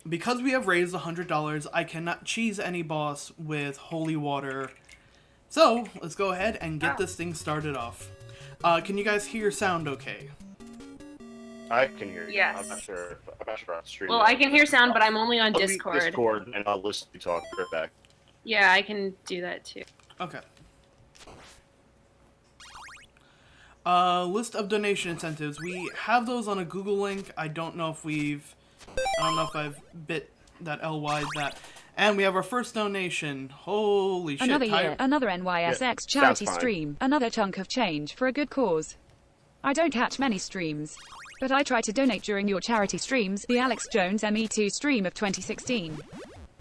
Because we have raised $100, I cannot cheese any boss with holy water. So, let's go ahead and get this thing started off. Can you guys hear sound okay? I can hear you. Yes. I'm not sure on stream. Well, I can hear sound, but I'm only on I'll Discord. Discord, and I'll listen to you talk right back. Yeah, I can do that too. Okay. List of donation incentives. We have those on a Google link. I don't know if I've bit that LY that. And we have our first donation. Holy shit. Another year, another NYSX charity fine. stream, another chunk of change for a good cause. I don't catch many streams, but I try to donate during your charity streams, the Alex Jones ME2 stream of 2016,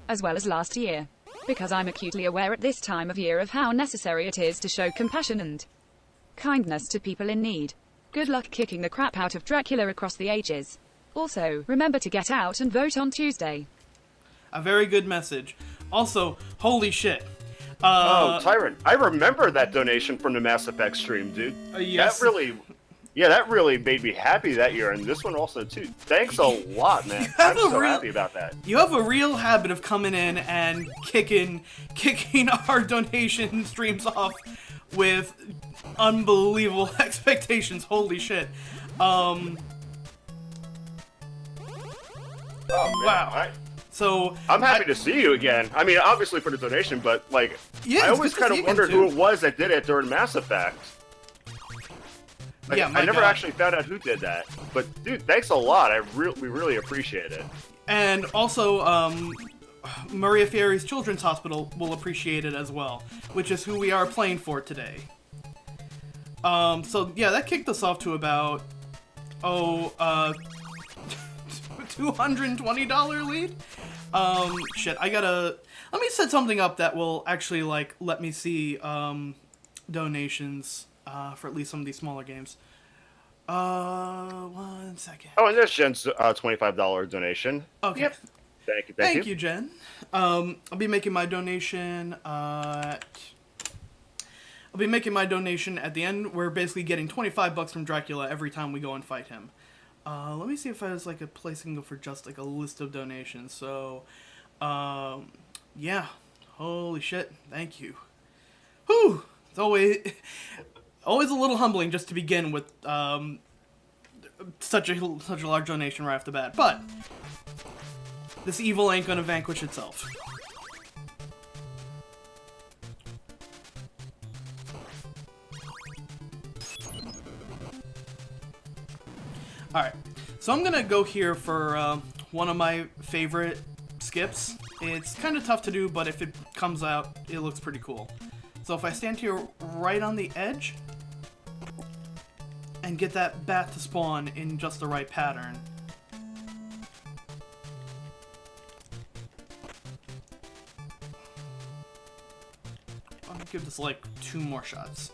as well as last year, because I'm acutely aware at this time of year of how necessary it is to show compassion and kindness to people in need. Good luck kicking the crap out of Dracula across the ages. Also, remember to get out and vote on Tuesday. A very good message. Also, holy shit. Oh, Tyrant, I remember that donation from the Mass Effect stream, dude. Yes. That really made me happy that year, and this one also, too. Thanks a lot, man. I'm so happy about that. You have a real habit of coming in and kicking our donation streams off with unbelievable expectations. Holy shit. Oh, man. Wow. So I'm happy to see you again. I mean, obviously for the donation, but, like, yeah, I always kind of wondered who it was that did it during Mass Effect. Like, yeah, I never God. actually found out who did that. But, dude, thanks a lot. We really appreciate it. And also, Maria Fieri's Children's Hospital will appreciate it as well, which is who we are playing for today. So, yeah, that kicked us off to about, $220 lead? Shit, let me set something up that will actually, like, let me see, donations, for at least some of these smaller games. 1 second. Oh, and there's Jen's $25 donation. Okay. Yep. Thank you. Thank you, Jen. I'll be making my donation at the end. We're basically getting $25 from Dracula every time we go and fight him. Let me see if there's like a place I can go for just like a list of donations. So, yeah. Holy shit. Thank you. Whew. It's always a little humbling just to begin with such a large donation right off the bat. But this evil ain't gonna vanquish itself. Alright, so I'm gonna go here for one of my favorite skips. It's kind of tough to do, but if it comes out, it looks pretty cool. So if I stand here right on the edge and get that bat to spawn in just the right pattern. I'll give this like 2 more shots.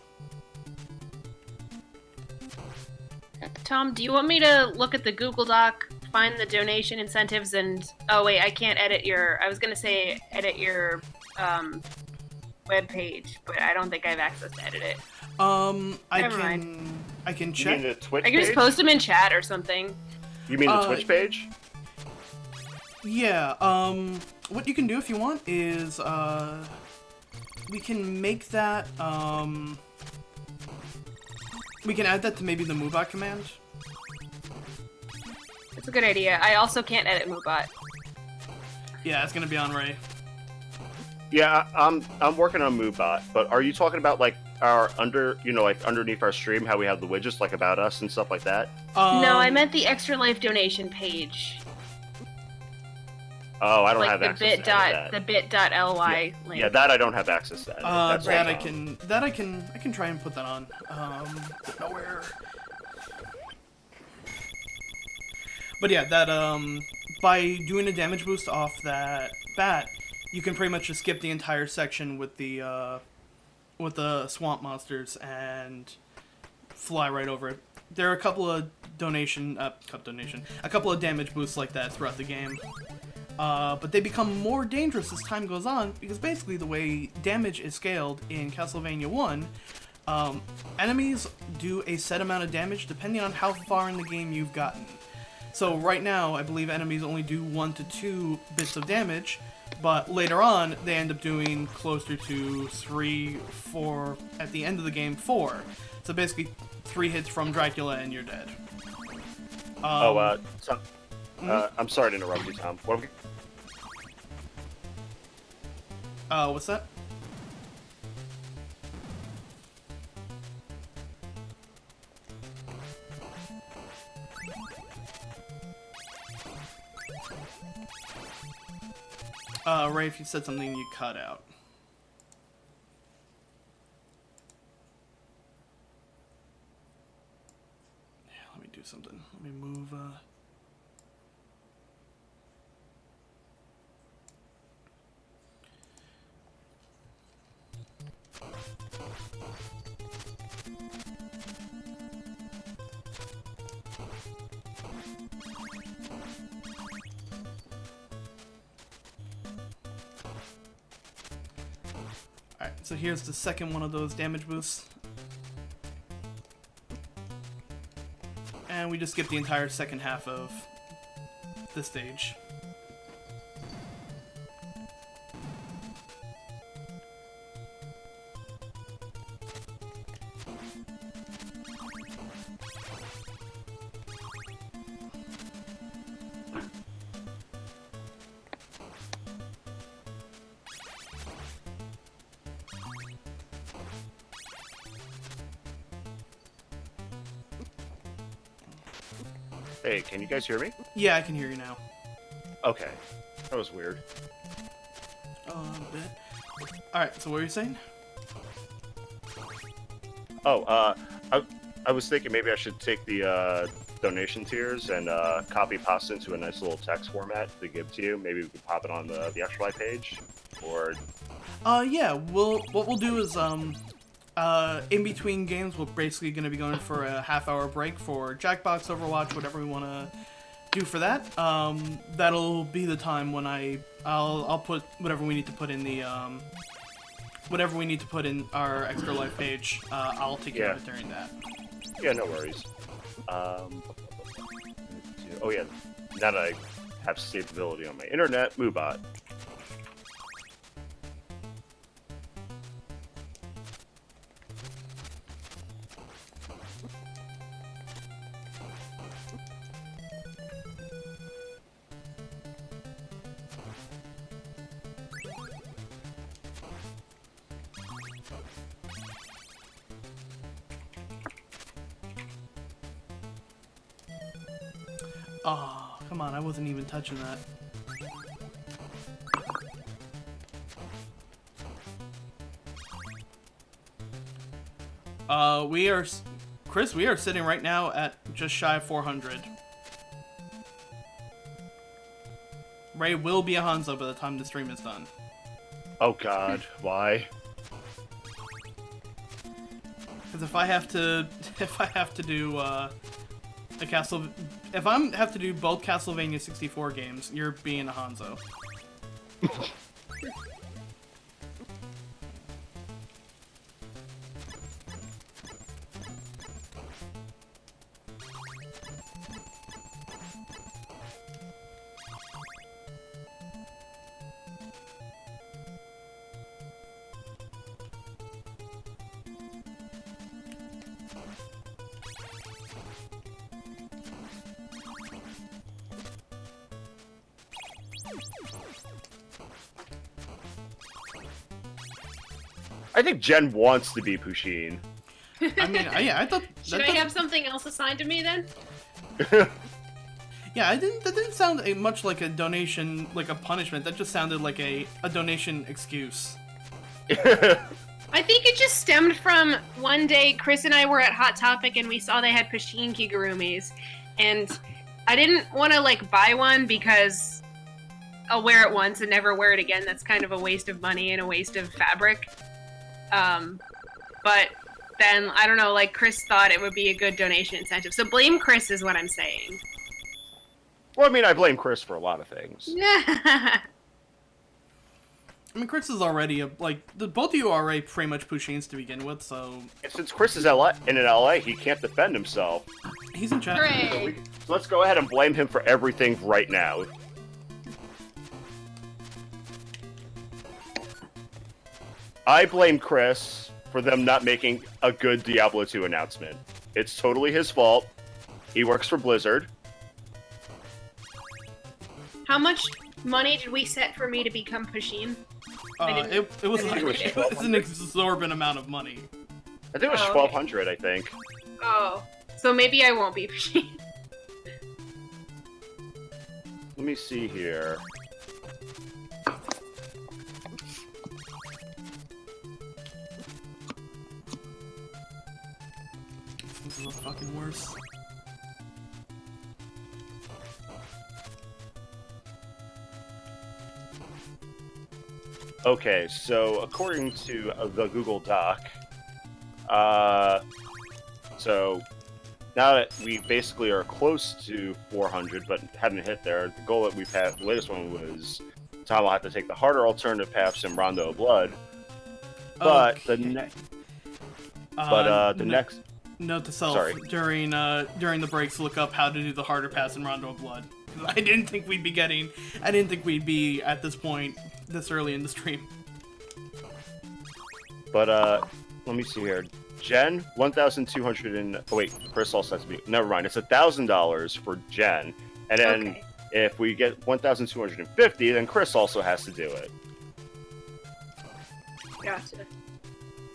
Tom, do you want me to look at the Google Doc, find the donation incentives, and... Oh, wait, I can't edit your... I was going to say edit your web page, but I don't think I have access to edit it. I can check. You mean the Twitch I can just page? post them in chat or something. You mean the Twitch page? Yeah, what you can do if you want is, we can make that, we can add that to maybe the Moobot command. It's a good idea. I also can't edit Moobot. Yeah, it's gonna be on Ray. Yeah, I'm working on MoveBot, but are you talking about like our underneath our stream, how we have the widgets like about us and stuff like that? No, I meant the Extra Life donation page. Oh, I don't like have the access to that. The bit.ly link. Yeah, that I don't have access to. That's I can try and put that on. Nowhere. But yeah, that by doing a damage boost off that bat, you can pretty much just skip the entire section with the swamp monsters and fly right over it. There are a couple of a couple of damage boosts like that throughout the game. But they become more dangerous as time goes on, because basically the way damage is scaled in Castlevania 1, enemies do a set amount of damage depending on how far in the game you've gotten. So right now, I believe enemies only do 1 to 2 bits of damage, but later on, they end up doing closer to 3, 4, at the end of the game, 4. So basically, 3 hits from Dracula and you're dead. Tom, I'm sorry to interrupt you, Tom. What's that? Ray, if you said something, you cut out. Yeah, let me do something. Let me move, Alright, so here's the second one of those damage boosts. And we just skip the entire second half of this stage. Hey, can you guys hear me? Yeah, I can hear you now. Okay. That was weird. A bit. Alright, so what were you saying? Oh, I was thinking maybe I should take the donation tiers and copy pasta into a nice little text format to give to you. Maybe we could pop it on the Extra Life page, or Yeah, what we'll do is, in between games, we're basically going to be going for a half-hour break for Jackbox, Overwatch, whatever we want to do for that. That'll be the time when I'll put whatever we need to put in the, whatever we need to put in our Extra Life page. I'll take care of it during that. Yeah, no worries. Oh yeah, now that I have stability on my internet, Moobot. Oh, come on, I wasn't even touching that. Chris, we are sitting right now at just shy of 400. Ray will be a Hanzo by the time the stream is done. Oh god, why? Because if I have to do if I have to do both Castlevania 64 games, you're being a Hanzo. I think Jen wants to be Pusheen. I mean, yeah, I thought. Should I have something else assigned to me then? Yeah, that didn't sound much like a donation, like a punishment. That just sounded like a donation excuse. I think it just stemmed from one day Chris and I were at Hot Topic and we saw they had Pusheen Kigurumis, and I didn't want to like buy one because I'll wear it once and never wear it again. That's kind of a waste of money and a waste of fabric. But then, I don't know, like, Chris thought it would be a good donation incentive. So blame Chris is what I'm saying. Well, I mean, I blame Chris for a lot of things. I mean, Chris is already both of you are already pretty much Pushins to begin with, so And since Chris is in LA, he can't defend himself. he's in chat. Hooray! So let's go ahead and blame him for everything right now. I blame Chris for them not making a good Diablo 2 announcement. It's totally his fault. He works for Blizzard. How much money did we set for me to become Pushin? It was I like didn't- it was an exorbitant amount of money. I think it was Oh, okay. 1,200, I think. Oh, so maybe I won't be Pushin. Let me see here. This is the fucking worst. Okay, so according to the Google Doc, so now that we basically are close to 400, but haven't hit there, the goal that we've had, the latest one was Tom will have to take the harder alternative paths in Rondo of Blood. But the next, next, Note to self: Sorry. during the breaks, look up how to do the harder pass in Rondo of Blood. I didn't think we'd be at this point this early in the stream. but let me see here. Jen, 1,200 and oh wait, Chris also has to be. Never mind, it's $1,000 for Jen, and then Okay. if we get 1,250, then Chris also has to do it. Gotcha.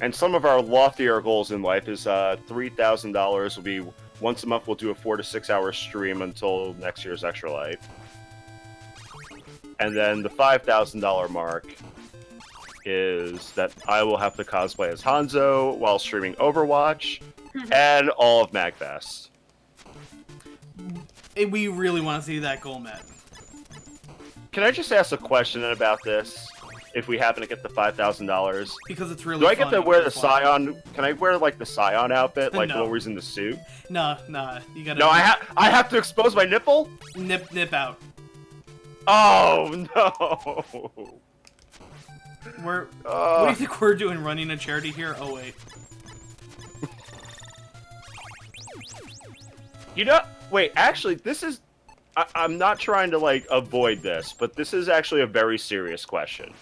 And some of our loftier goals in life is $3,000 will be once a month. We'll do a 4 to 6 hour stream until next year's Extra Life, and then the $5,000 mark is that I will have to cosplay as Hanzo while streaming Overwatch and all of MagFest. We really want to see that goal met. Can I just ask a question about this? If we happen to get the $5,000, Because it's really do I get fun to and wear the really fun. Scion? Can I wear like the Scion outfit, like No. the one where he's in the suit? Nah, you gotta No, I have to expose my nipple. nip out. Oh no! What do you think we're doing, running a charity here? Oh wait. You know, wait. Actually, this is. I'm not trying to like avoid this, but this is actually a very serious question.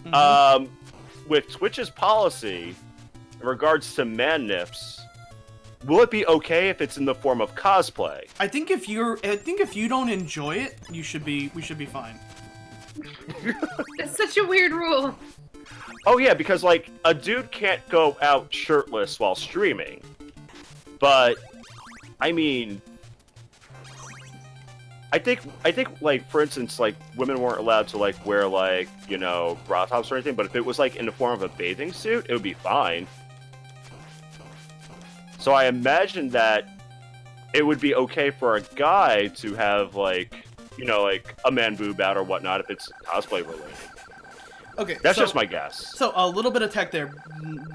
Mhm. With Twitch's policy in regards to man nips, will it be okay if it's in the form of cosplay? I think if you don't enjoy it, we should be fine. That's such a weird rule. Oh yeah, because like a dude can't go out shirtless while streaming. But I mean, I think like for instance, like women weren't allowed to like wear like, you know, bra tops or anything, but if it was like in the form of a bathing suit, it would be fine. So I imagine that it would be okay for a guy to have like, you know, like a man boob out or whatnot if it's cosplay related. Okay, That's so- just my guess. So a little bit of tech there,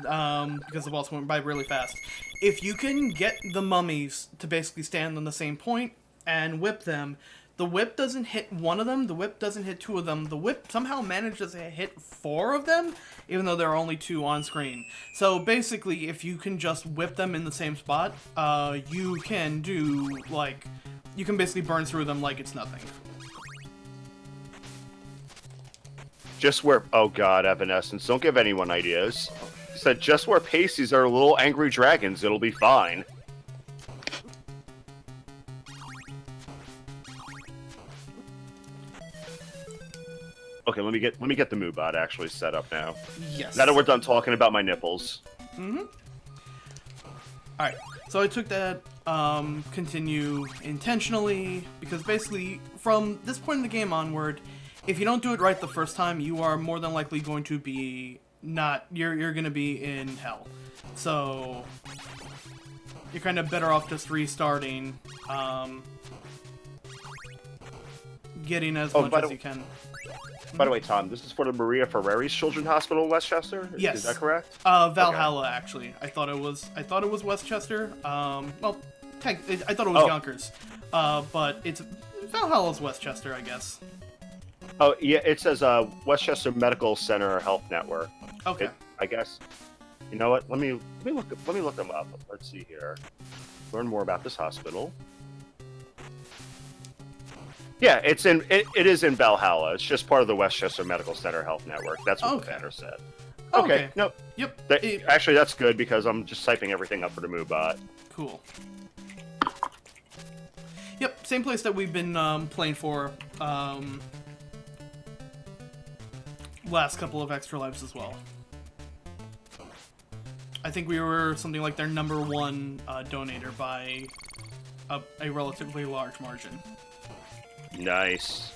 because the boss went by really fast. If you can get the mummies to basically stand on the same point and whip them, the whip doesn't hit one of them, the whip doesn't hit two of them, the whip somehow manages to hit four of them, even though there are only two on screen. So basically, if you can just whip them in the same spot, you can do, like, you can basically burn through them like it's nothing. Just wear. Oh God, Evanescence! Don't give anyone ideas. Said just wear pasties that are little angry dragons. It'll be fine. Okay, let me get the Moobot actually set up now. Yes. Now that we're done talking about my nipples. Alright, so I took that continue intentionally, because basically, from this point in the game onward, if you don't do it right the first time, you are more than likely going to be you're gonna be in hell. So, you're kind of better off just restarting, getting as much by as the- you can. By the way, Tom, this is for the Maria Ferreri's Children's Hospital in Westchester. Yes. Is that correct? Valhalla, actually. I thought it was Westchester. I thought it was Oh. Yonkers. But it's Valhalla's Westchester, I guess. Oh yeah, it says Westchester Medical Center Health Network. Okay. I guess. You know what? Let me look them up. Let's see here. Learn more about this hospital. Yeah, it is in Valhalla. It's just part of the Westchester Medical Center Health Network. That's what the banner said. Okay. Nope. Yep. Actually, that's good because I'm just typing everything up for the MooBot. Cool. Yep, same place that we've been playing for last couple of Extra Lives as well. I think we were something like their #1 donator by a relatively large margin. Nice.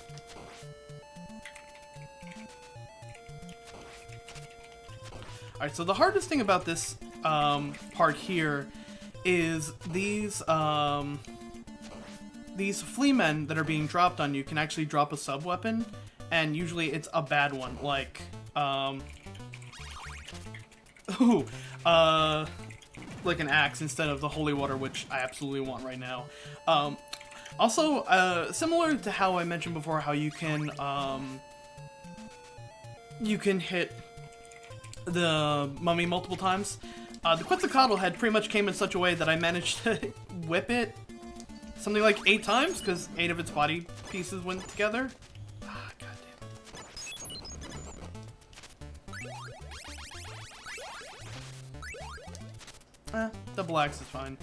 Alright, so the hardest thing about this part here is these flea men that are being dropped on you can actually drop a sub-weapon, and usually it's a bad one, like, like an axe instead of the holy water, which I absolutely want right now. Also, similar to how I mentioned before, how you can hit the mummy multiple times. The Quetzalcoatl head pretty much came in such a way that I managed to whip it something like 8 times, because 8 of its body pieces went together. Ah, goddamn. Double axe is fine.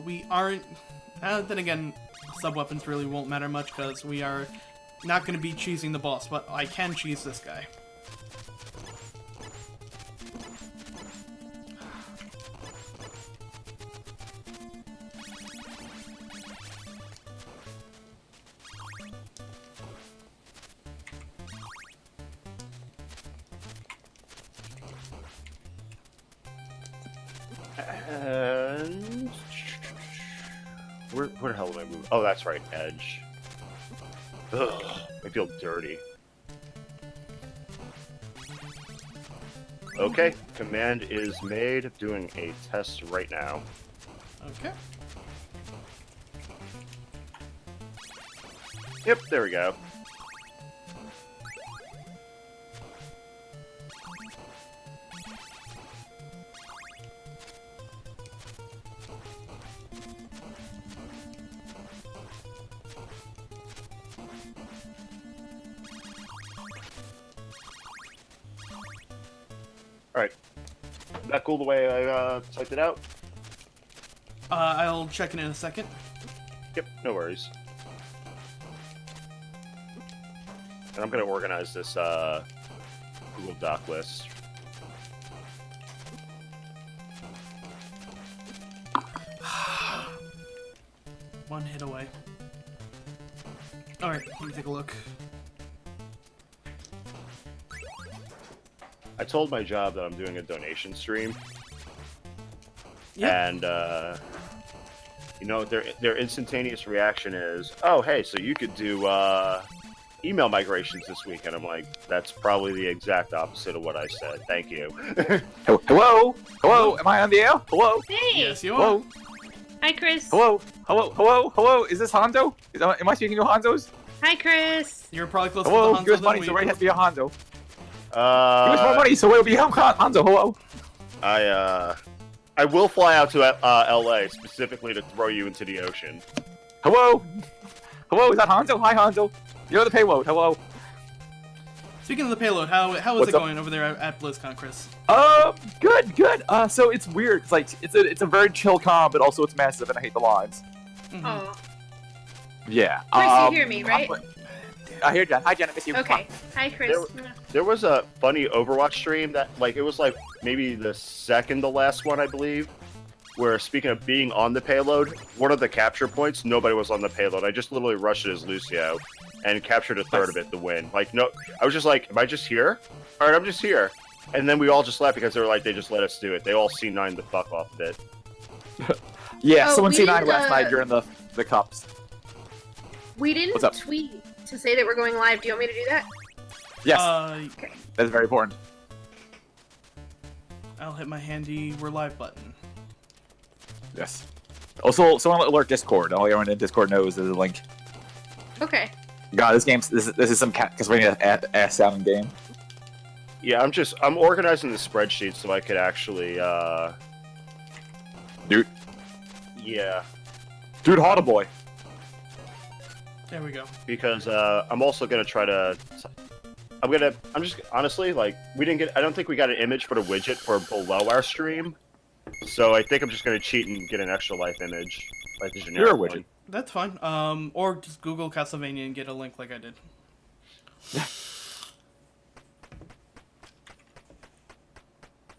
We aren't... then again, sub-weapons really won't matter much, because we are not going to be cheesing the boss, but I can cheese this guy. And where the hell did I move? Oh, that's right, edge. Ugh, I feel dirty. Okay, command is made. Doing a test right now. Okay. Yep, there we go. Alright. That cool the way I typed it out? I'll check in a second. Yep, no worries. And I'm gonna organize this Google Doc list. One hit away. Alright, let me take a look. I told my job that I'm doing a donation stream. Yep. And, you know, their instantaneous reaction is, oh, hey, so you could do email migrations this week. And I'm like, that's probably the exact opposite of what I said. Thank you. Hello? Hello? Am I on the air? Hello? Hey! Yes, you are. Hello? Hi, Chris. Hello? Hello? Hello? Hello? Is this Hondo? Am I speaking to Honzo's? Hi, Chris. You're probably closer Hello? to Hanzo Give us than money, we... so right has to be a Hondo. Give us more money, so it'll be Hanzo. Hello? I will fly out to LA specifically to throw you into the ocean. Hello? Hello? Is that Hanzo? Hi, Hanzo. You're the payload. Hello? Speaking of the payload, how is What's it up? going over there at BlizzCon, Chris? Good, good. So it's weird. It's like it's a very chill con, but also it's massive, and I hate the lines. Mhm. Oh, Yeah. Chris, you hear me, right? I hear Jen. Hi, Jen. I miss you. Okay. Hi, Chris. There was a funny Overwatch stream that, like, it was like maybe the second to last one, I believe, where, speaking of being on the payload, one of the capture points, nobody was on the payload. I just literally rushed it as Lucio and captured a third of it to win. Like, no, I was just like, am I just here? All right, I'm just here. And then we all just left because they were like, they just let us do it. They all C9 the fuck off of it. Yeah, Oh, someone we C9 didn't, last night during the cups. We didn't What's up? tweet to say that we're going live. Do you want me to do that? Yes, Okay. that's very important. I'll hit my handy "We're live" button. Yes. Also, someone alert Discord. All everyone in Discord knows there's a link. Okay. God, this is some Castlevania ass sounding game. Yeah, I'm organizing the spreadsheet so I could actually, Dude, yeah, Harder Boy. There we go. because I'm also gonna try to. I'm just honestly like I don't think we got an image for the widget for below our stream, so I think I'm just gonna cheat and get an extra life image, like the generic You're a one. widget. That's fine. Or just Google Castlevania and get a link like I did.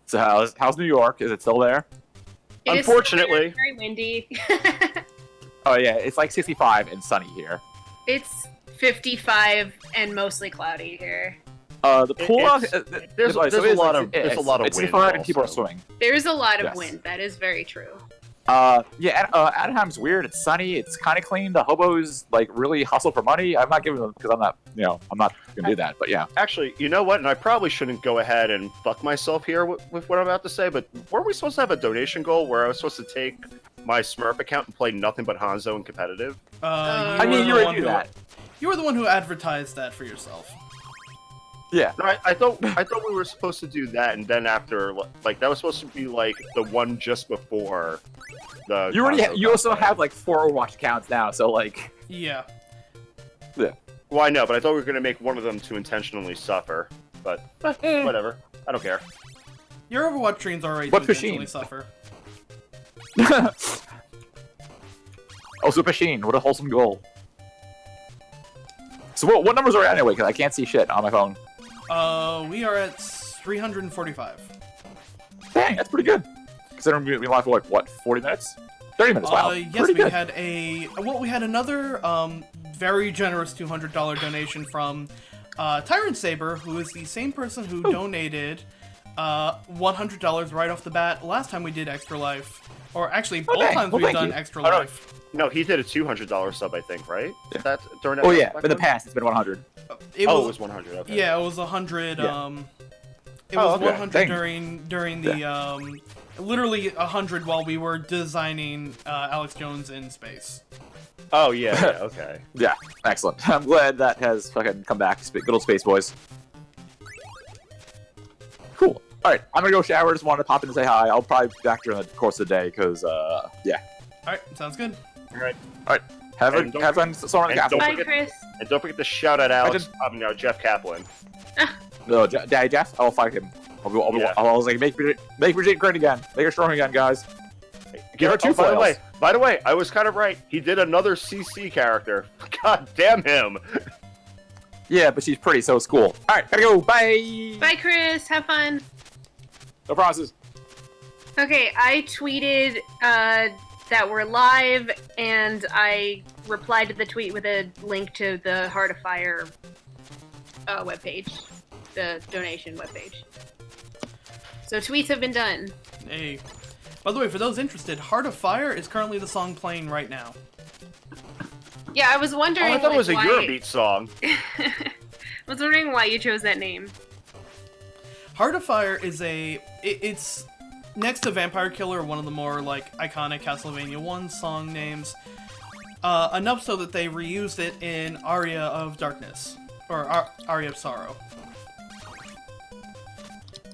So how's New York? Is it still there? It is Unfortunately. very windy. Oh yeah, it's like 65 and sunny here. It's 55 and mostly cloudy here. The pool. There's a lot of it's wind 65 and people are also. swimming. There's a lot of Yes. wind. That is very true. Anaheim's weird. It's sunny. It's kind of clean. The hobos like really hustle for money. I'm not giving them because I'm not gonna do that. But yeah, Actually, you know what? And I probably shouldn't go ahead and fuck myself here with what I'm about to say, but weren't we supposed to have a donation goal where I was supposed to take my Smurf account and play nothing but Hanzo and competitive? I were mean, the you one already do who- that. You were the one who advertised that for yourself. Yeah. No, I thought we were supposed to do that, and then after, like, that was supposed to be like the one just before the. You also have like 4 Overwatch accounts now, so like Yeah. Well, I know, but I thought we were gonna make one of them to intentionally suffer. But whatever, I don't care. Your Overwatch streams already What intentionally machine? suffer. Also Pasheen, what a wholesome goal. So what numbers are we at anyway? Because I can't see shit on my phone. We are at 345. Dang, that's pretty good. Considering we live for like what, 40 minutes? 30 minutes. Wow. Yes, Pretty we good. had another very generous $200 donation from Tyrant Saber, who is the same person who donated $100 right off the bat last time we did Extra Life. Or actually, both dang. times Well, we've thank done you. Extra Oh, no. Life. No, he did a $200 sub, I think, right? Yeah. That's during that. Oh yeah, back in the then? past it's been 100. It It was 100. Okay. Yeah, it was 100. Yeah. It was okay. 100 Dang. during the literally 100 while we were designing Alex Jones in space. Oh yeah. Okay. Yeah, excellent. I'm glad that has fucking come back. Good old Space Boys. Cool. All right, I'm gonna go shower. Just wanted to pop in and say hi. I'll probably be back during the course of the day because yeah. All right, sounds good. All right. Have And don't- fun. Someone in the and castle. don't Bye, forget- Chris. And don't forget to shout out Alex. Jeff Kaplan. No, Daddy Jeff. I'll fight him. Yeah. I'll like make Virginia great again. Make her strong again, guys. Give her 2 by the flails. by the way, I was kind of right. He did another CC character. God damn him. Yeah, but she's pretty, so it's cool. All right, gotta go. Bye. Bye, Chris. Have fun. No promises. Okay, I tweeted that we're live, and I replied to the tweet with a link to the Heart of Fire webpage, the donation webpage. So tweets have been done. Hey. By the way, for those interested, Heart of Fire is currently the song playing right now. Yeah, I was Oh, wondering. I thought it was a why... Eurobeat song. I was wondering why you chose that name. Heart of Fire is it's next to Vampire Killer, one of the more like iconic Castlevania 1 song names. Enough so that they reused it in Aria of Darkness, or Aria of Sorrow.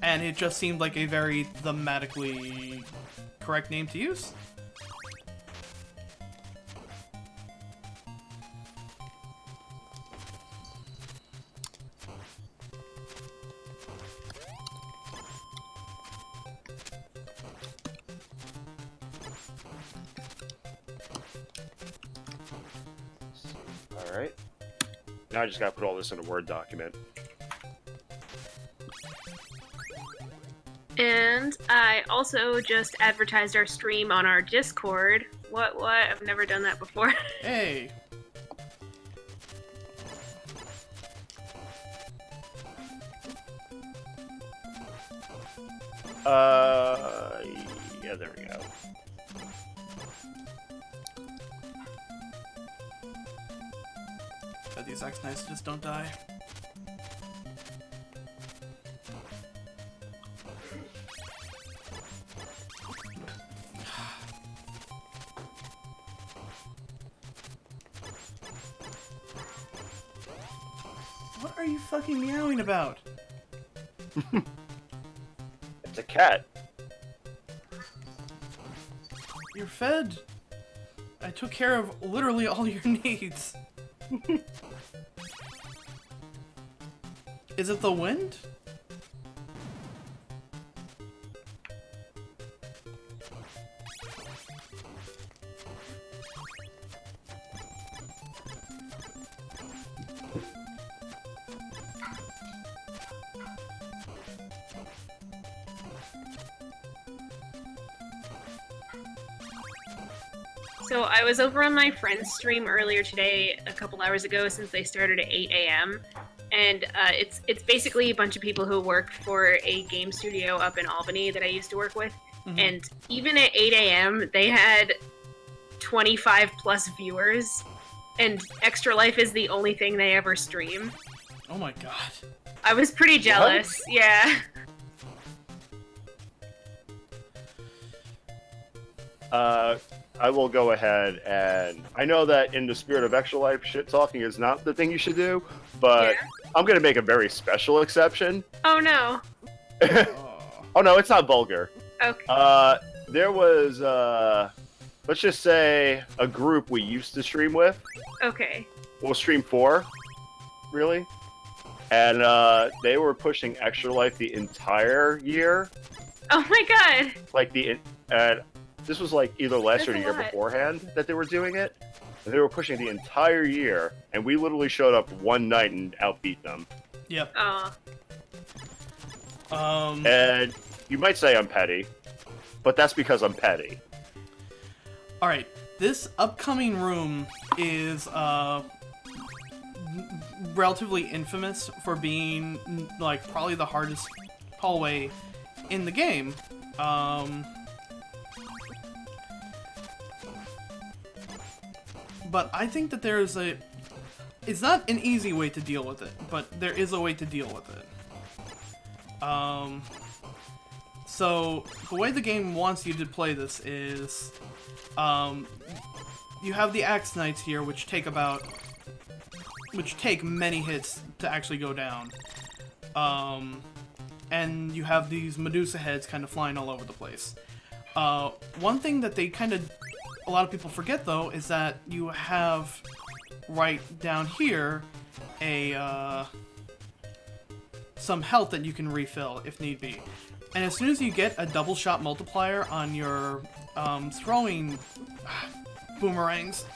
And it just seemed like a very thematically correct name to use. All right. Now I just gotta put all this in a Word document. And I also just advertised our stream on our Discord. What? I've never done that before. Hey. Yeah, there we go. God, these Axe Knights just don't die. What are you fucking meowing about? It's a cat. You're fed. I took care of literally all your needs. Is it the wind? So I was over on my friend's stream earlier today, a couple hours ago, since they started at 8 a.m. And it's basically a bunch of people who work for a game studio up in Albany that I used to work with. Mhm. And even at 8 a.m., they had 25 plus viewers. And Extra Life is the only thing they ever stream. Oh my god. I was pretty jealous. Yeah. I will go ahead and I know that in the spirit of Extra Life, shit talking is not the thing you should do, but Yeah. I'm gonna make a very special exception. Oh no. Oh no, it's not vulgar. Okay. There was let's just say a group we used to stream with. Okay. We'll stream 4, really, and they were pushing Extra Life the entire year. Oh my god. Like and this was like either last year or the That's a year lot. beforehand that they were doing it. And they were pushing the entire year, and we literally showed up one night and outbeat them. Yep. Oh. And you might say I'm petty, but that's because I'm petty. Alright, this upcoming room is relatively infamous for being like probably the hardest hallway in the game. But I think that there's it's not an easy way to deal with it, but there is a way to deal with it. So the way the game wants you to play this is, you have the Axe Knights here, which take many hits to actually go down. And you have these Medusa heads kind of flying all over the place. One thing that a lot of people forget though is that you have right down here some health that you can refill if need be. And as soon as you get a double shot multiplier on your throwing boomerangs,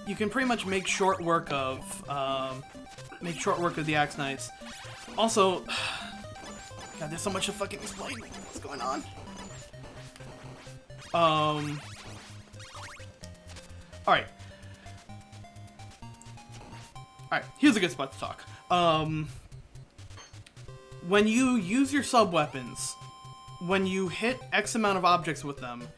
you can pretty much make short work of the Axe Knights. Also, God, there's so much to fucking explain. What's going on? Alright. Alright, here's a good spot to talk. When you use your sub-weapons, when you hit X amount of objects with them,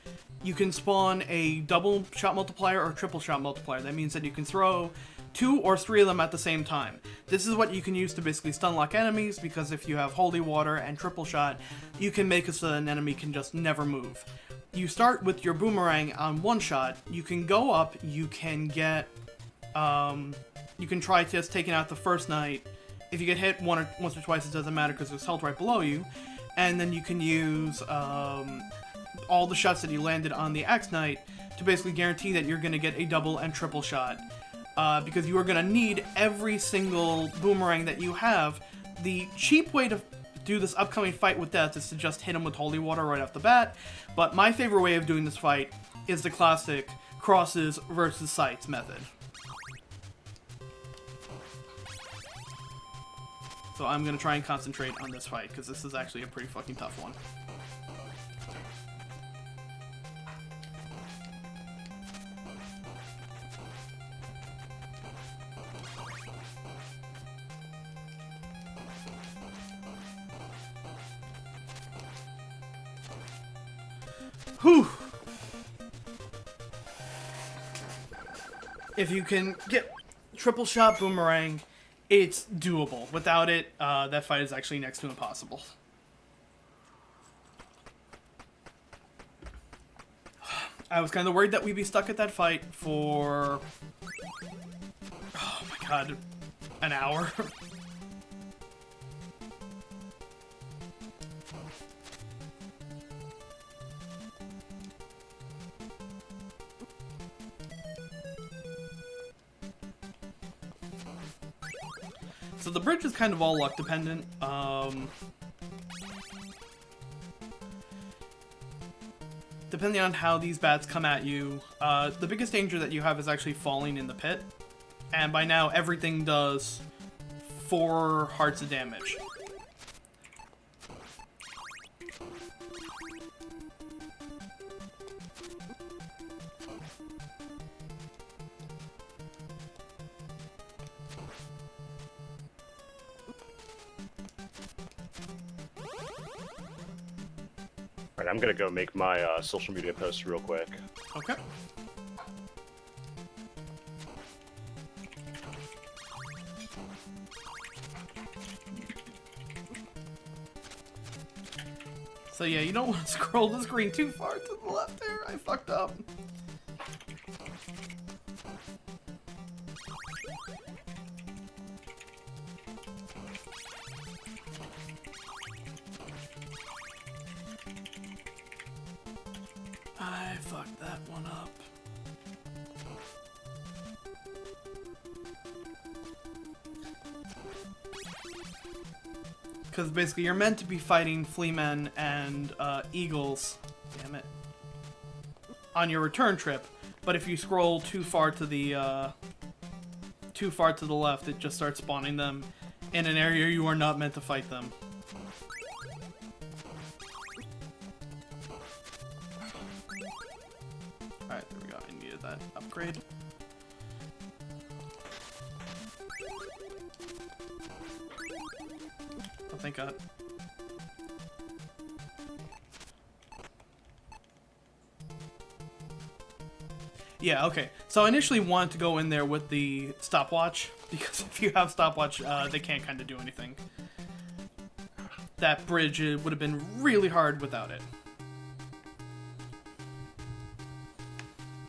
you can spawn a double shot multiplier or triple shot multiplier. That means that you can throw 2 or 3 of them at the same time. This is what you can use to basically stun lock enemies, because if you have holy water and triple shot, you can make it so that an enemy can just never move. You start with your boomerang on 1 shot, you can go up, you can get, you can try just taking out the first knight. If you get hit once or twice, it doesn't matter because there's health right below you. And then you can use all the shots that you landed on the Axe Knight to basically guarantee that you're going to get a double and triple shot. Because you are going to need every single boomerang that you have. The cheap way to do this upcoming fight with death is to just hit him with holy water right off the bat. But my favorite way of doing this fight is the classic crosses versus sights method. So I'm going to try and concentrate on this fight, because this is actually a pretty fucking tough one. Whew! If you can get triple shot boomerang, it's doable. Without it, that fight is actually next to impossible. I was kind of worried that we'd be stuck at that fight for Oh my god, an hour. So the bridge is kind of all luck dependent. Depending on how these bats come at you, the biggest danger that you have is actually falling in the pit. And by now, everything does 4 hearts of damage. Alright, I'm gonna go make my social media post real quick. Okay. So yeah, you don't want to scroll the screen too far to the left there. I fucked up. I fucked that one up. Because basically you're meant to be fighting fleamen and eagles, damn it, on your return trip. But if you scroll too far to the left, it just starts spawning them in an area you are not meant to fight them. Alright, there we go. I needed that upgrade. Oh, thank God. Yeah, okay. So I initially wanted to go in there with the stopwatch, because if you have stopwatch, they can't kind of do anything. That bridge would have been really hard without it.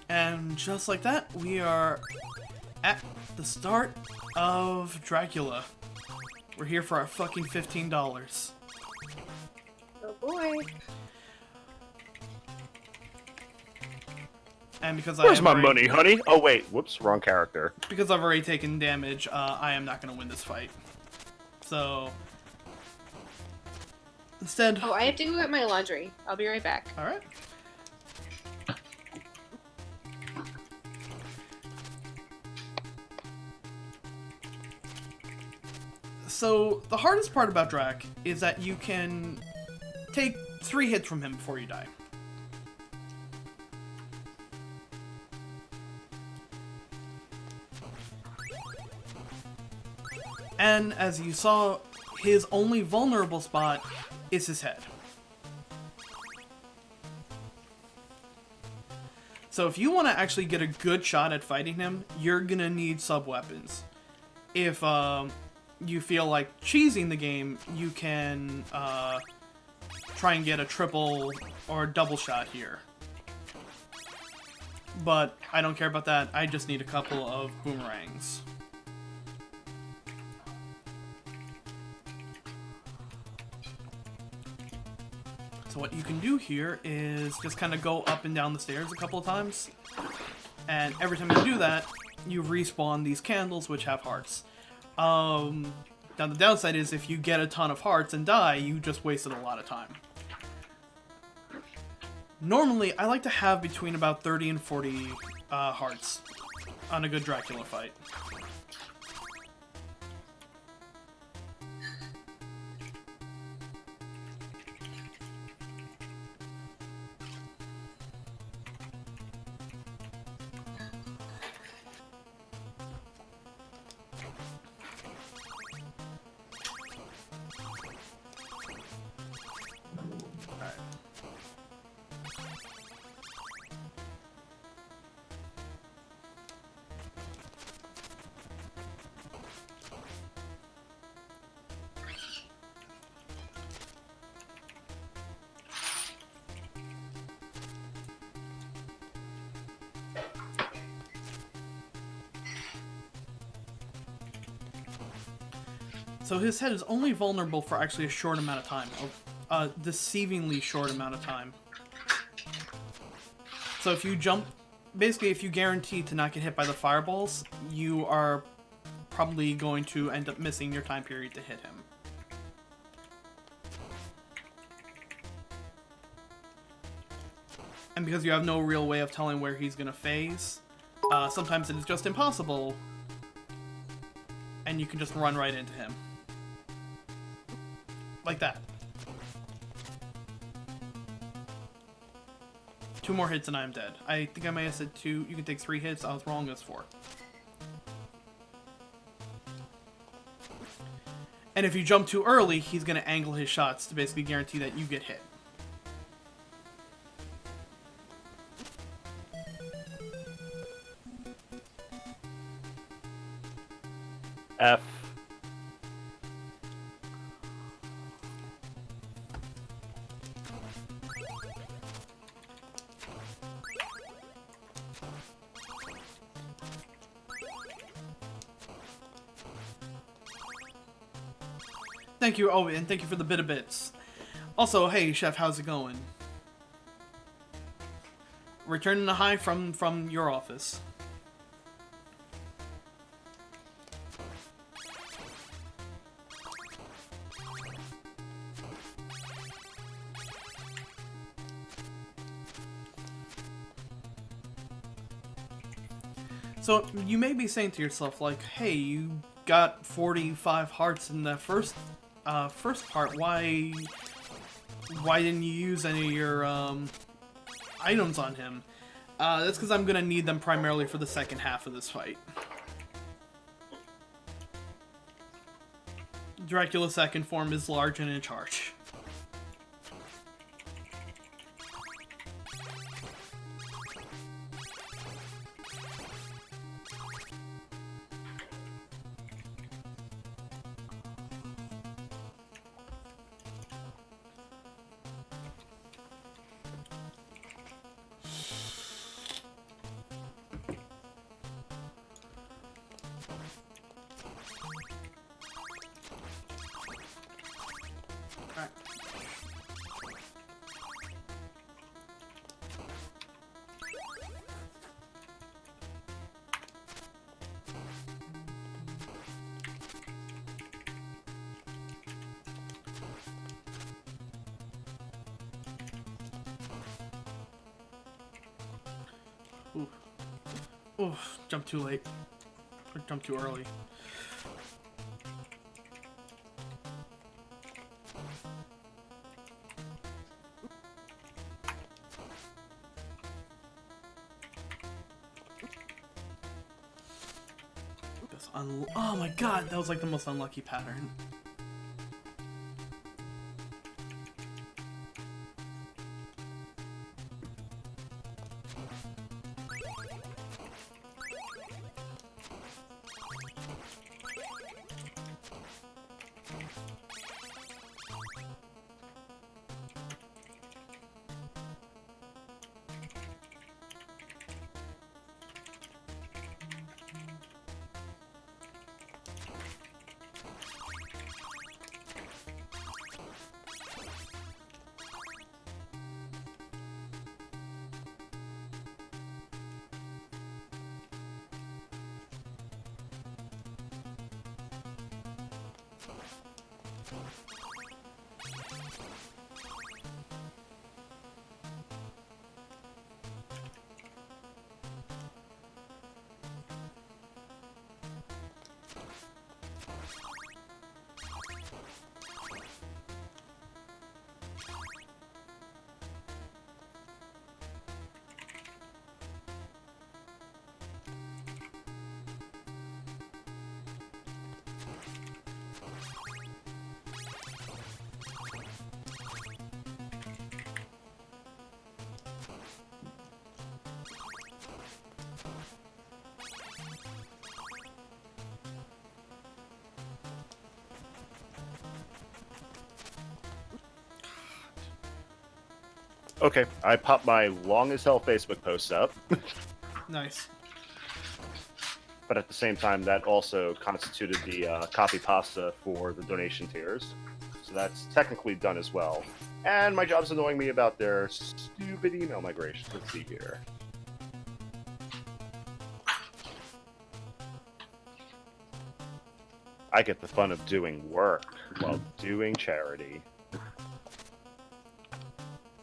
And just like that, we are at the start of Dracula. We're here for our fucking $15. Oh boy. And because Where's my money, honey? Oh wait, whoops, wrong character. Because I've already taken damage, I am not going to win this fight. So instead, Oh, I have to go get my laundry. I'll be right back. all right. So the hardest part about Drac is that you can take 3 hits from him before you die. And as you saw, his only vulnerable spot is his head. So if you want to actually get a good shot at fighting him, you're gonna need sub-weapons. If you feel like cheesing the game, you can try and get a triple or double shot here. But I don't care about that, I just need a couple of boomerangs. So what you can do here is just kind of go up and down the stairs a couple of times. And every time you do that, you respawn these candles which have hearts. Now the downside is if you get a ton of hearts and die, you just wasted a lot of time. Normally, I like to have between about 30 and 40 hearts on a good Dracula fight. So his head is only vulnerable for actually a short amount of time, a deceivingly short amount of time. So if you jump, basically if you guarantee to not get hit by the fireballs, you are probably going to end up missing your time period to hit him. And because you have no real way of telling where he's gonna phase, sometimes it is just impossible, and you can just run right into him. Like that. 2 more hits and I am dead. I think I may have said 2. You can take 3 hits. I was wrong. It's 4. And if you jump too early, he's going to angle his shots to basically guarantee that you get hit. F. Thank you, oh, and thank you for the bit of bits. Also, hey, Chef, how's it going? Returning the high from your office. So, you may be saying to yourself, like, hey, you got 45 hearts in the first part, why didn't you use any of your, items on him? That's because I'm gonna need them primarily for the second half of this fight. Dracula's second form is large and in charge. Ooh, jump too late. Or jump too early. Oh my god, that was like the most unlucky pattern. Okay, I popped my long as hell Facebook post up. Nice. but at the same time, that also constituted the copy pasta for the donation tiers. So that's technically done as well. And my job's annoying me about their stupid email migration. Let's see here. I get the fun of doing work while doing charity.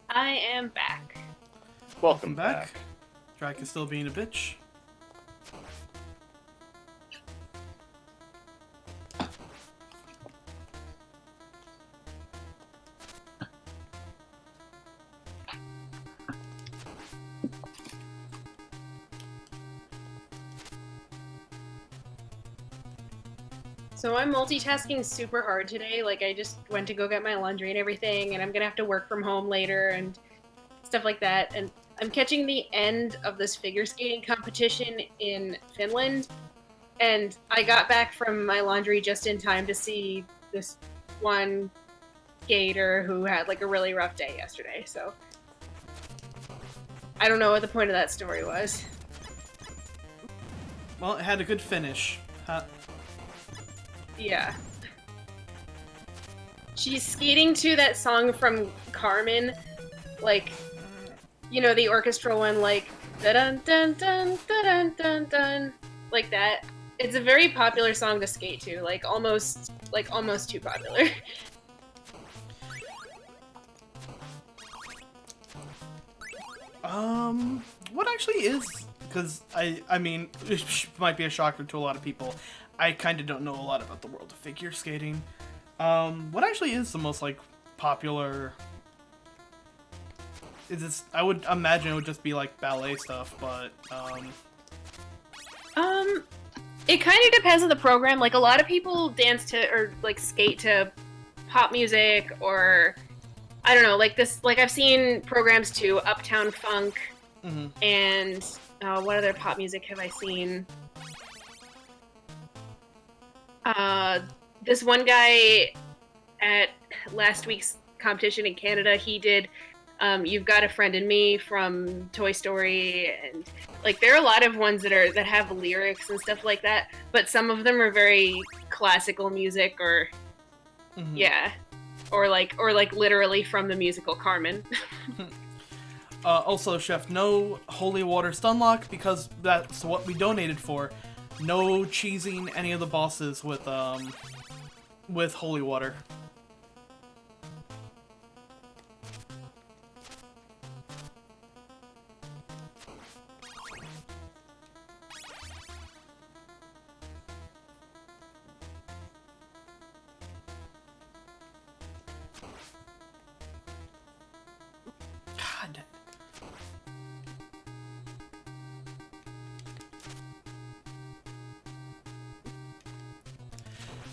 I am back. Welcome back. Drac is still being a bitch. So I'm multitasking super hard today. Like, I just went to go get my laundry and everything, and I'm gonna have to work from home later and stuff like that. And I'm catching the end of this figure skating competition in Finland, and I got back from my laundry just in time to see this one skater who had like a really rough day yesterday. So I don't know what the point of that story was. Well, it had a good finish. Yeah. She's skating to that song from Carmen, like, you know, the orchestral one, like, da-dun, dun, dun, da-dun, dun, dun, like that. It's a very popular song to skate to, like, almost too popular. What actually is, because I mean, it might be a shocker to a lot of people. I kind of don't know a lot about the world of figure skating. What actually is the most, like, popular? Is this? I would imagine it would just be like ballet stuff, but It kind of depends on the program. Like, a lot of people dance to, or like skate to pop music, or I don't know, like this, like I've seen programs to Uptown Funk, and what other pop music have I seen? This one guy at last week's competition in Canada, he did You've Got a Friend in Me from Toy Story, and like there are a lot of ones that have lyrics and stuff like that, but some of them are very classical music, or yeah, or like literally from the musical Carmen. Also, Chef, no holy water stunlock, because that's what we donated for. No cheesing any of the bosses with holy water. God.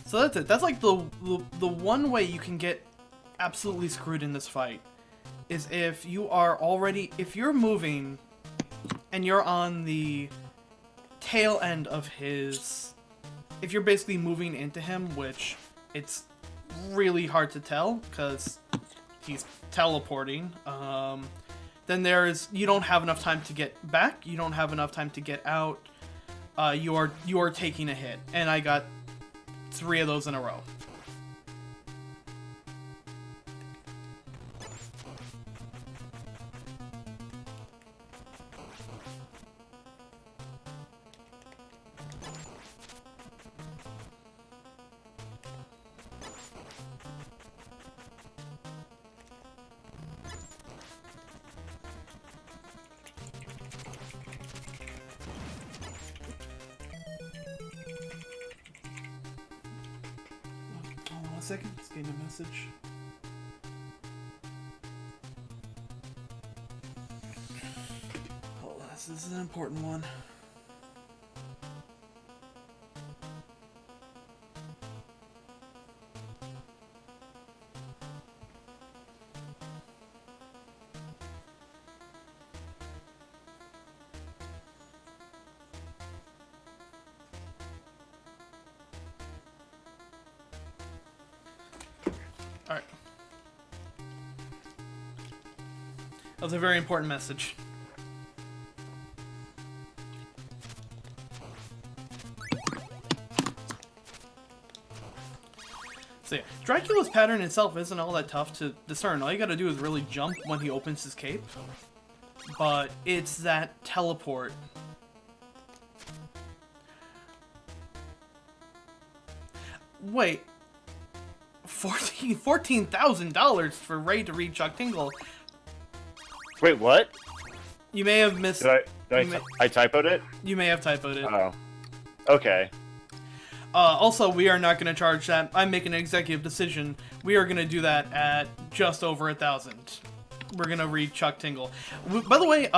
So that's it. That's like the one way you can get absolutely screwed in this fight is if you're moving and you're on the tail end of his, if you're basically moving into him, which it's really hard to tell because he's teleporting, then you don't have enough time to get back, you don't have enough time to get out, you are taking a hit, and I got 3 of those in a row. Second, just getting a message. Hold on, this is an important one. Alright. That was a very important message. So yeah, Dracula's pattern itself isn't all that tough to discern. All you gotta do is really jump when he opens his cape. But it's that teleport. Wait. $14,000 for Ray to read Chuck Tingle. Wait, what? You may have missed... I typoed it? You may have typoed it. Oh. Okay. Also, we are not going to charge that. I'm making an executive decision. We are going to do that at just over 1,000. We're going to read Chuck Tingle. By the way,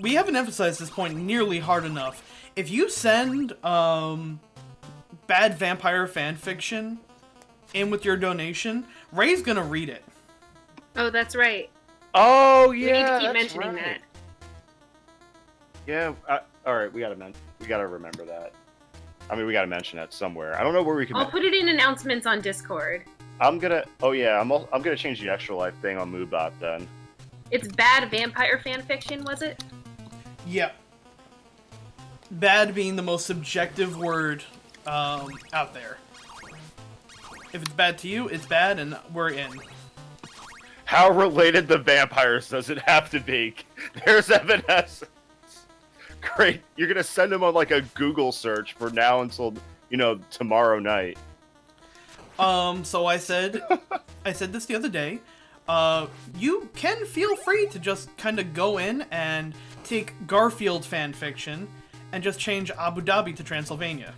we haven't emphasized this point nearly hard enough. If you send bad vampire fanfiction in with your donation, Ray's going to read it. Oh, that's right. Oh, We yeah, need to keep that's mentioning right. that. Yeah, all right, we gotta remember that. I mean, we gotta mention that somewhere. I don't know where we can. I'll put it in announcements on Discord. I'm gonna. Oh yeah, I'm gonna change the extra life thing on Moobot then. It's bad vampire fanfiction, was it? Yep. Bad being the most subjective word out there. If it's bad to you, it's bad, and we're in. How related to vampires does it have to be? There's evidence. Great. You're gonna send them on like a Google search for now until tomorrow night. So I said this the other day. You can feel free to just kind of go in and take Garfield fanfiction and just change Abu Dhabi to Transylvania.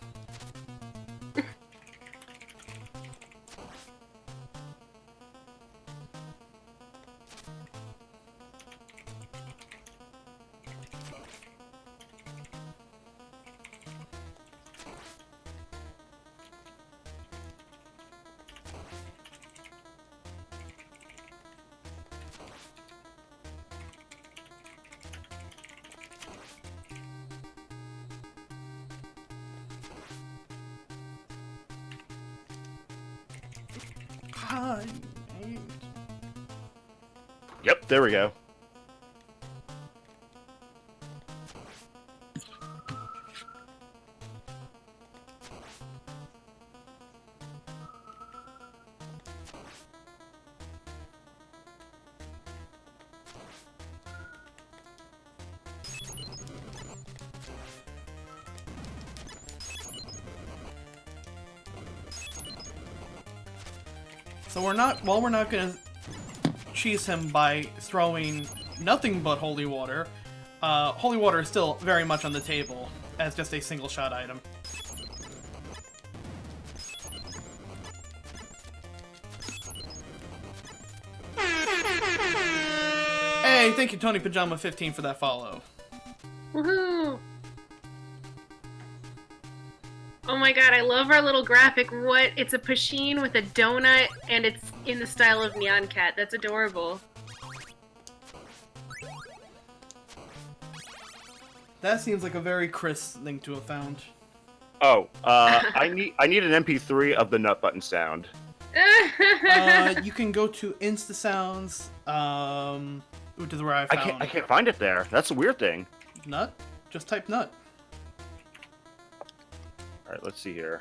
Hi. Yep, there we go. So we're not gonna cheese him by throwing nothing but holy water. Holy water is still very much on the table as just a single shot item. Hey, thank you Tony Pajama 15 for that follow. Woohoo! Oh my god, I love our little graphic. What? It's a Pasheen with a donut, and it's in the style of Neon Cat. That's adorable. That seems like a very Chris thing to have found. Oh, I need an MP3 of the nut button sound. You can go to Insta Sounds, which is where I found I can't find it there. That's a weird thing. nut. Just type nut. All right, let's see here.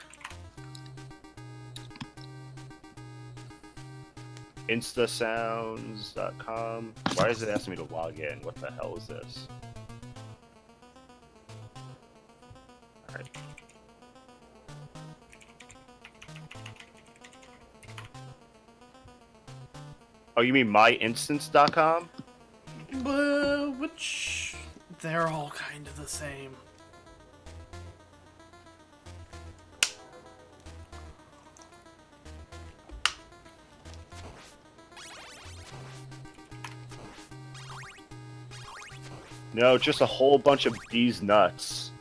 Instasounds.com. Why is it asking me to log in? What the hell is this? All right. Oh, you mean myinstance.com? Which they're all kind of the same. No, just a whole bunch of these nuts.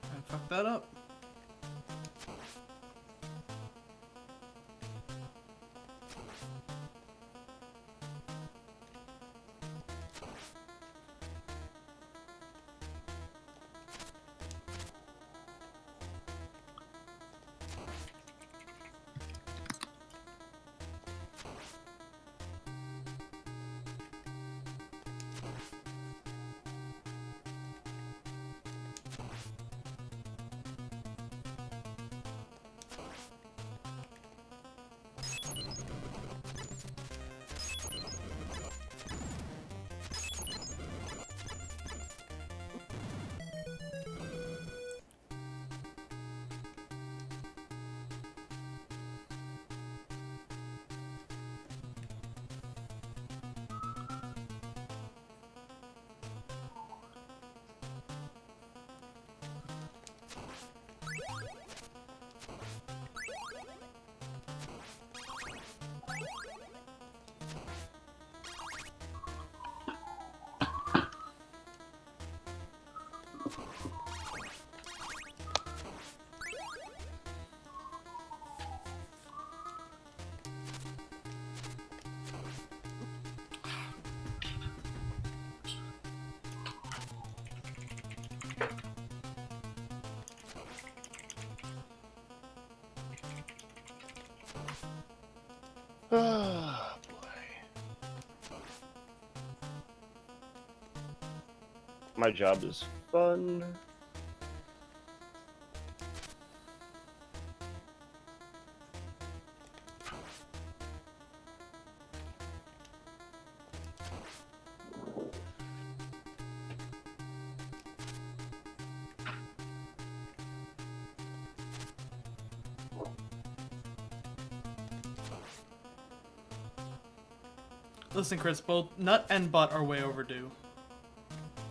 I fucked that up. Oh, boy. My job is fun. Listen, Chris, both nut and butt are way overdue.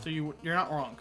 So you're not wrong.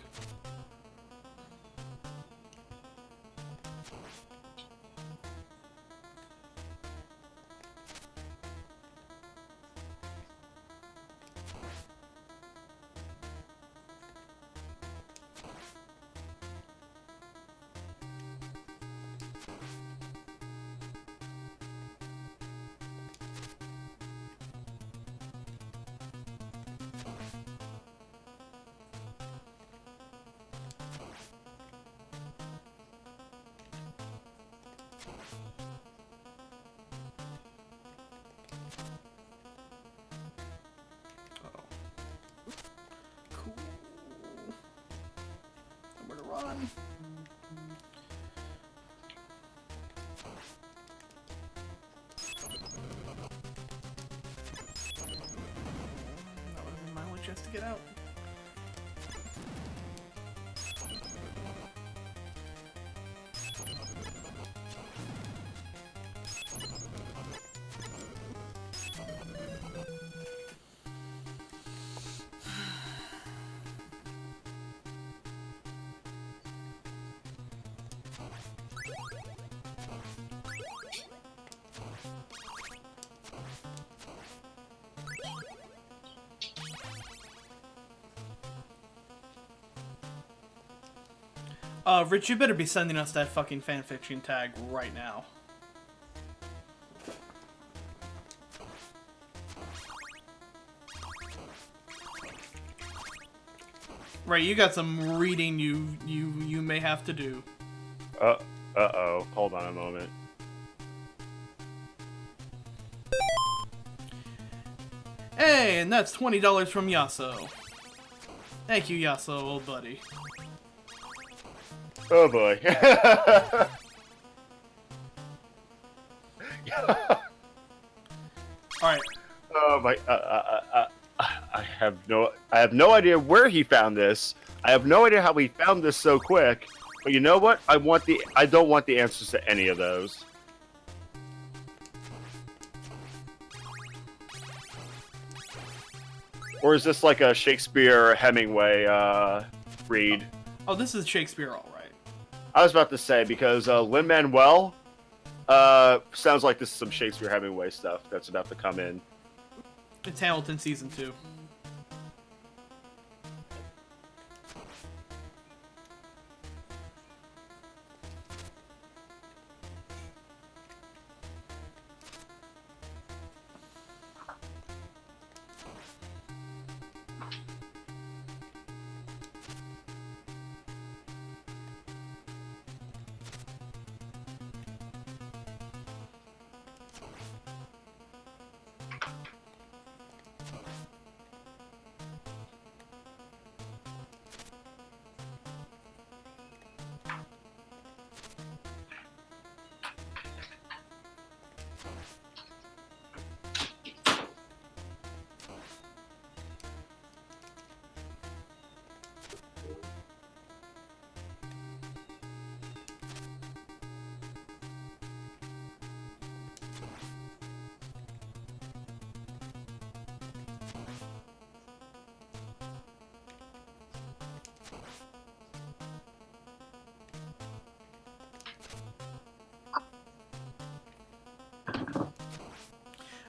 Cool. Nowhere to run. That would have been my only chance to get out. Rich, you better be sending us that fucking fanfiction tag right now. Right, you got some reading you may have to do. Uh-oh. Hold on a moment. Hey, and that's $20 from Yasso. Thank you, Yasso, old buddy. Oh boy. Alright. Oh my. I have no idea where he found this. I have no idea how he found this so quick. But you know what? I don't want the answers to any of those. Or is this like a Shakespeare Hemingway read? Oh, this is Shakespeare, all right. I was about to say, because Lin-Manuel sounds like this is some Shakespeare Hemingway stuff that's about to come in. It's Hamilton season 2.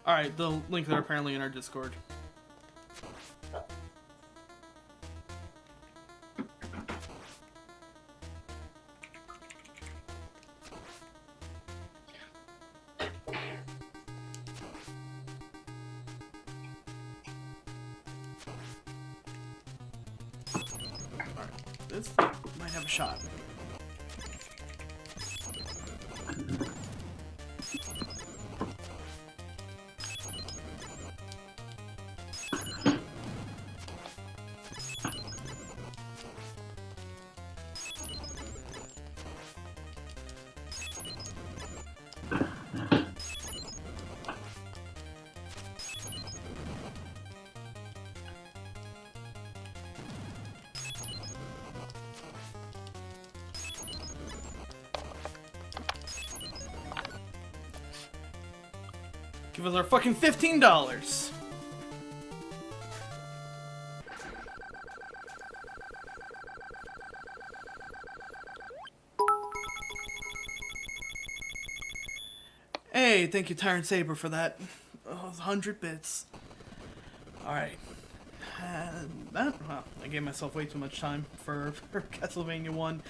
Alright, the link there apparently in our Discord. Alright, this might have a shot. Give us our fucking $15. Hey, thank you, Tyrant Saber, for that 100 bits. Alright. Well, I gave myself way too much time for Castlevania 1.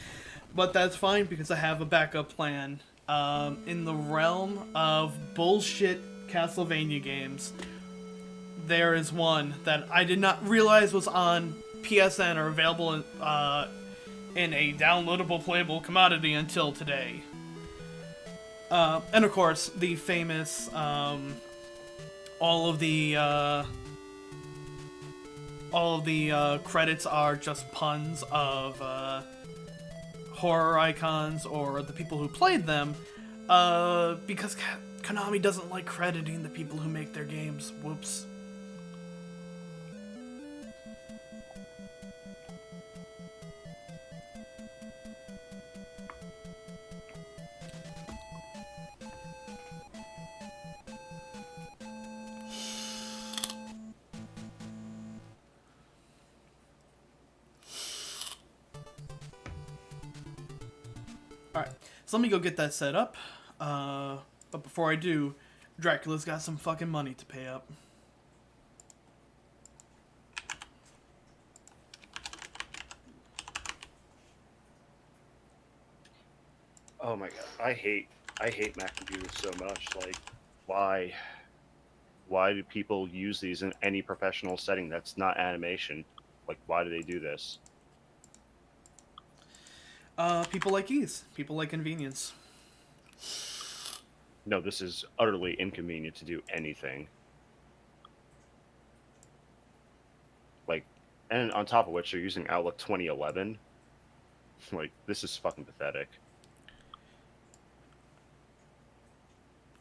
But that's fine, because I have a backup plan. In the realm of bullshit Castlevania games, there is one that I did not realize was on PSN or available in a downloadable playable commodity until today. And of course, the famous, all of the credits are just puns of horror icons or the people who played them, because Konami doesn't like crediting the people who make their games. Whoops. Alright, so let me go get that set up. But before I do, Dracula's got some fucking money to pay up. Oh my god, I hate Mac computers so much. Like, why do people use these in any professional setting that's not animation? Like, why do they do this? People like ease. People like convenience. No, this is utterly inconvenient to do anything. Like, and on top of which, they're using Outlook 2011. Like, this is fucking pathetic.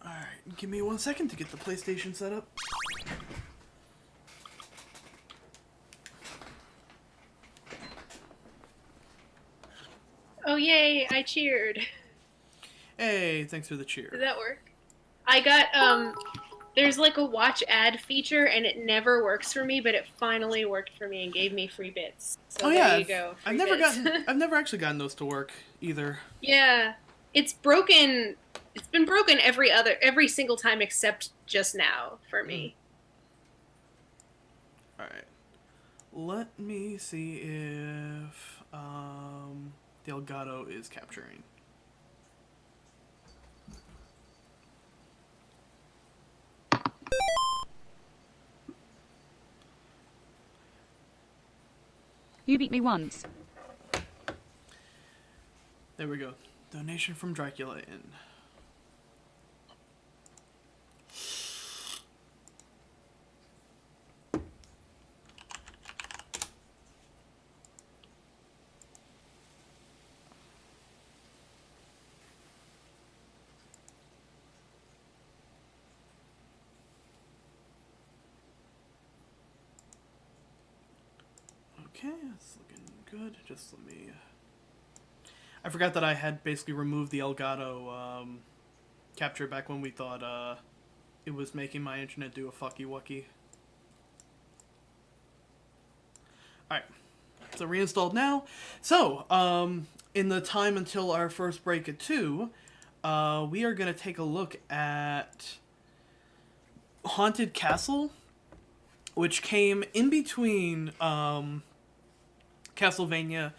Alright, give me 1 second to get the PlayStation set up. Oh yay! I cheered. Hey, thanks for the cheer. Did that work? I got There's like a watch ad feature, and it never works for me, but it finally worked for me and gave me free bits. So Oh yeah, there you go. I've free never bits. I've never actually gotten those to work either. Yeah, it's broken. It's been broken every single time except just now for me. All right, let me see if Delgado is capturing. You beat me once. There we go. Donation from Dracula in. Okay, that's looking good. Just let me. I forgot that I had basically removed the Elgato capture back when we thought it was making my internet do a fucky wucky. Alright, so reinstalled now. So, in the time until our first break at 2, we are going to take a look at Haunted Castle, which came in between Castlevania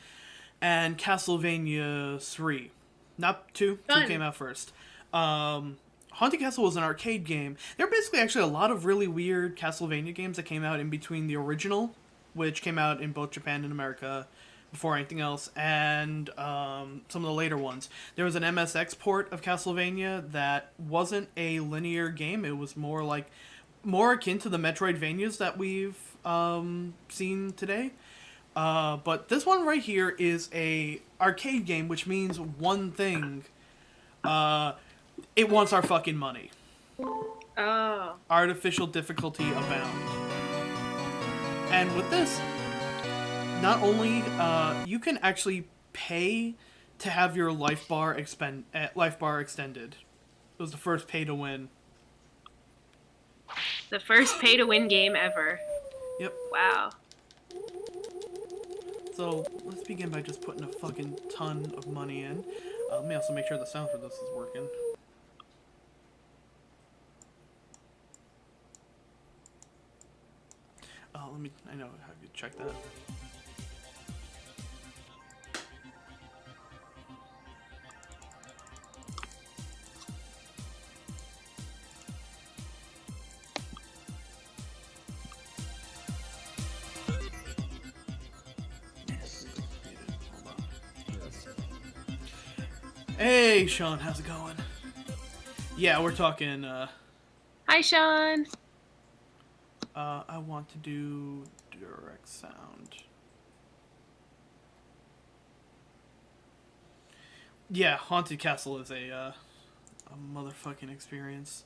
and Castlevania 3. Not 2. Fun. 2 came out first. Haunted Castle was an arcade game. There are basically actually a lot of really weird Castlevania games that came out in between the original, which came out in both Japan and America before anything else, and some of the later ones. There was an MSX port of Castlevania that wasn't a linear game. It was more akin to the Metroidvanias that we've seen today. But this one right here is a arcade game, which means one thing. It wants our fucking money. Oh. Artificial difficulty abound. And with this, not only you can actually pay to have your life bar extended. It was the first pay to win. The first pay to win game ever. Yep. Wow. So let's begin by just putting a fucking ton of money in. Let me also make sure the sound for this is working. I know how to check that. Hey, Sean, how's it going? Yeah, we're talking, Hi, Sean. I want to do direct sound. Yeah, Haunted Castle is a motherfucking experience.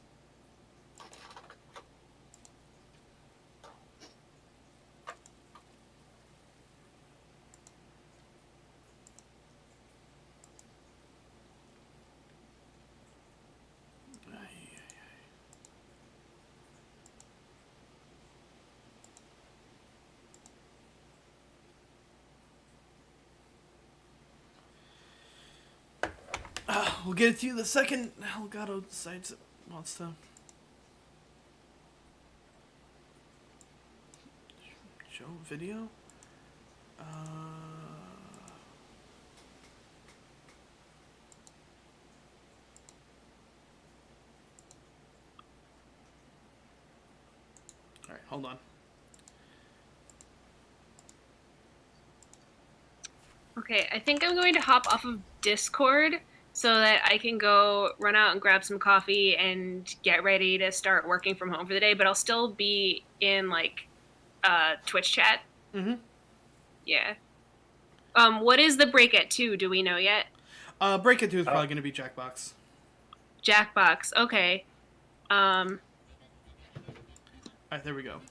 We'll get it to you the second Elgato decides it wants to. Show video? Alright, hold on. Okay, I think I'm going to hop off of Discord so that I can go run out and grab some coffee and get ready to start working from home for the day, but I'll still be in, like, Twitch chat. Mm-hmm. Yeah. What is the break at 2? Do we know yet? Break it 2 is probably going to be Jackbox. Jackbox. Okay. Alright, there we go.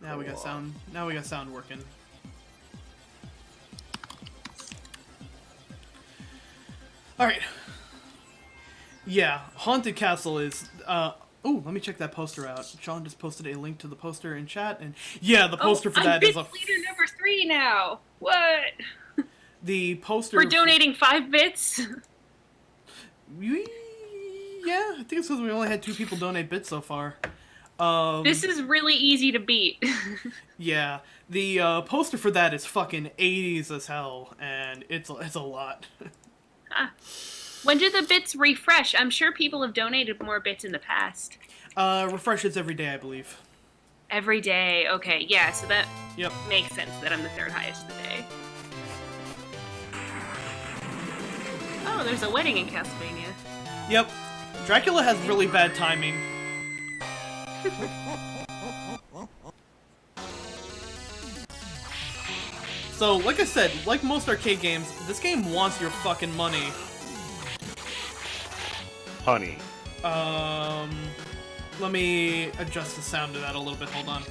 Now we got sound. Now we got sound working. Alright. Yeah, Haunted Castle is, Oh, let me check that poster out. Sean just posted a link to the poster in chat, and yeah, the poster for that I'm is bit leader number 3 now. What? the poster. We're donating 5 bits. Yeah, I think it's because we only had 2 people donate bits so far. This is really easy to beat. Yeah, the poster for that is fucking 80s as hell, and it's a lot. When do the bits refresh? I'm sure people have donated more bits in the past. Refreshes every day, I believe. Every day. Okay, yeah, so that Yep. makes sense that I'm the 3rd highest of the day. Oh, there's a wedding in Castlevania. Yep. Dracula has really bad timing. So, like I said, like most arcade games, this game wants your fucking money. Honey. Let me adjust the sound of that a little bit. Hold on.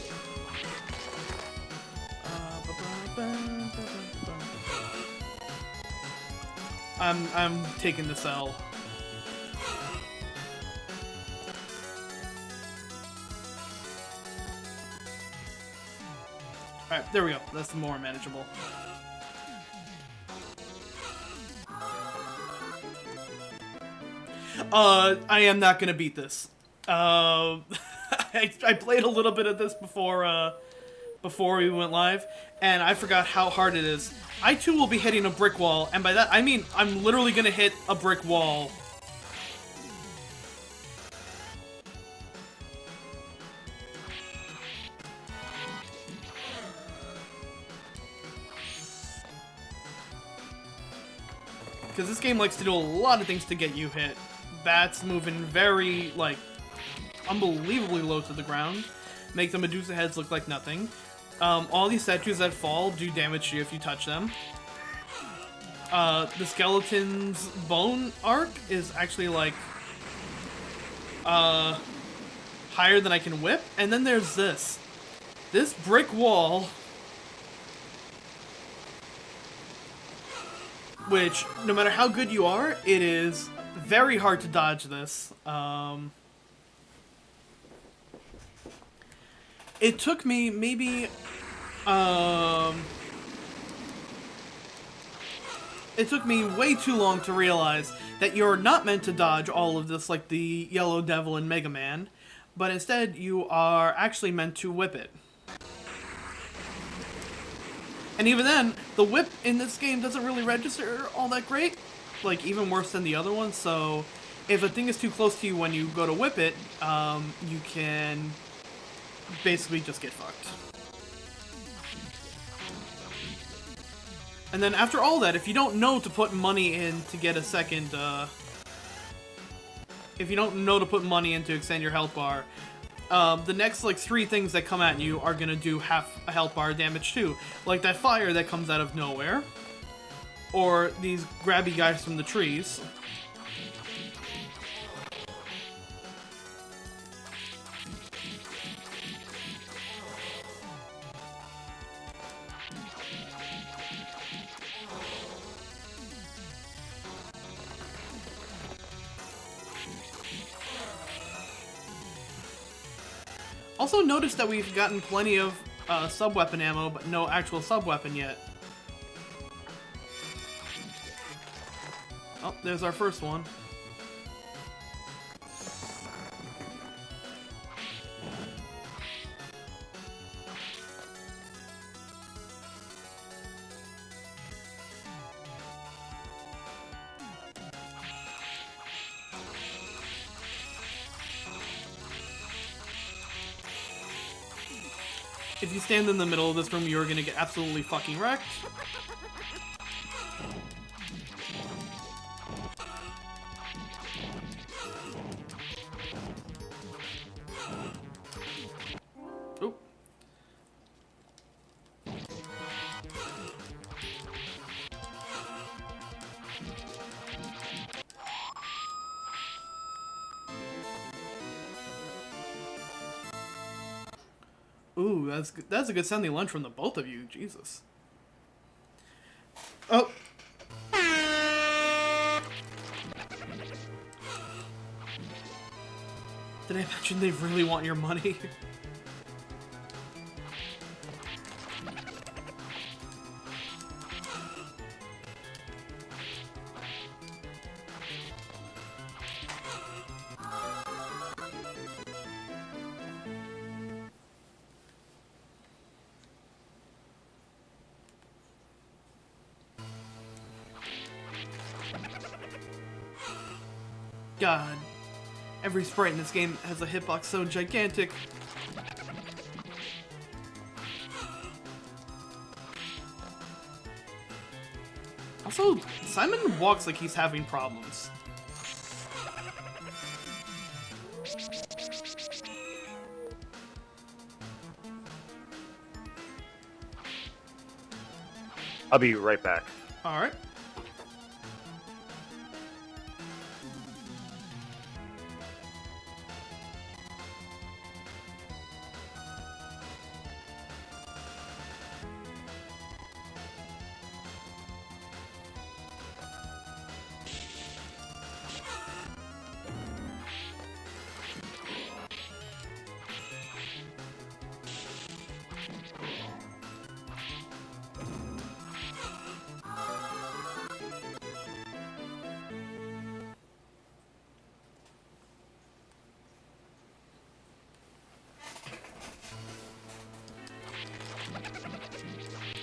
I'm taking this L. Alright, there we go. That's more manageable. I am not gonna beat this. I played a little bit of this before we went live, and I forgot how hard it is. I too will be hitting a brick wall, and by that I mean I'm literally gonna hit a brick wall. Because this game likes to do a lot of things to get you hit. Bats moving very, like, unbelievably low to the ground. Make the Medusa heads look like nothing. All these statues that fall do damage to you if you touch them. The skeleton's bone arc is actually, like, higher than I can whip. And then there's this. This brick wall, which, no matter how good you are, it is very hard to dodge this. It took me maybe, it took me way too long to realize that you're not meant to dodge all of this like the Yellow Devil in Mega Man, but instead you are actually meant to whip it. And even then, the whip in this game doesn't really register all that great. Like, even worse than the other one, so if a thing is too close to you when you go to whip it, you can basically just get fucked. And then after all that, if you don't know to put money in to get a second, if you don't know to put money in to extend your health bar, the next, like, 3 things that come at you are gonna do half a health bar damage too. Like that fire that comes out of nowhere. Or these grabby guys from the trees. Also notice that we've gotten plenty of sub-weapon ammo, but no actual sub-weapon yet. Oh, there's our first one. If you stand in the middle of this room, you're gonna get absolutely fucking wrecked. Oop. Ooh, that's a good sounding lunge from the both of you. Jesus. Oh. Did I imagine they really want your money? God, every sprite in this game has a hitbox so gigantic. Also, Simon walks like he's having problems. I'll be right back. Alright.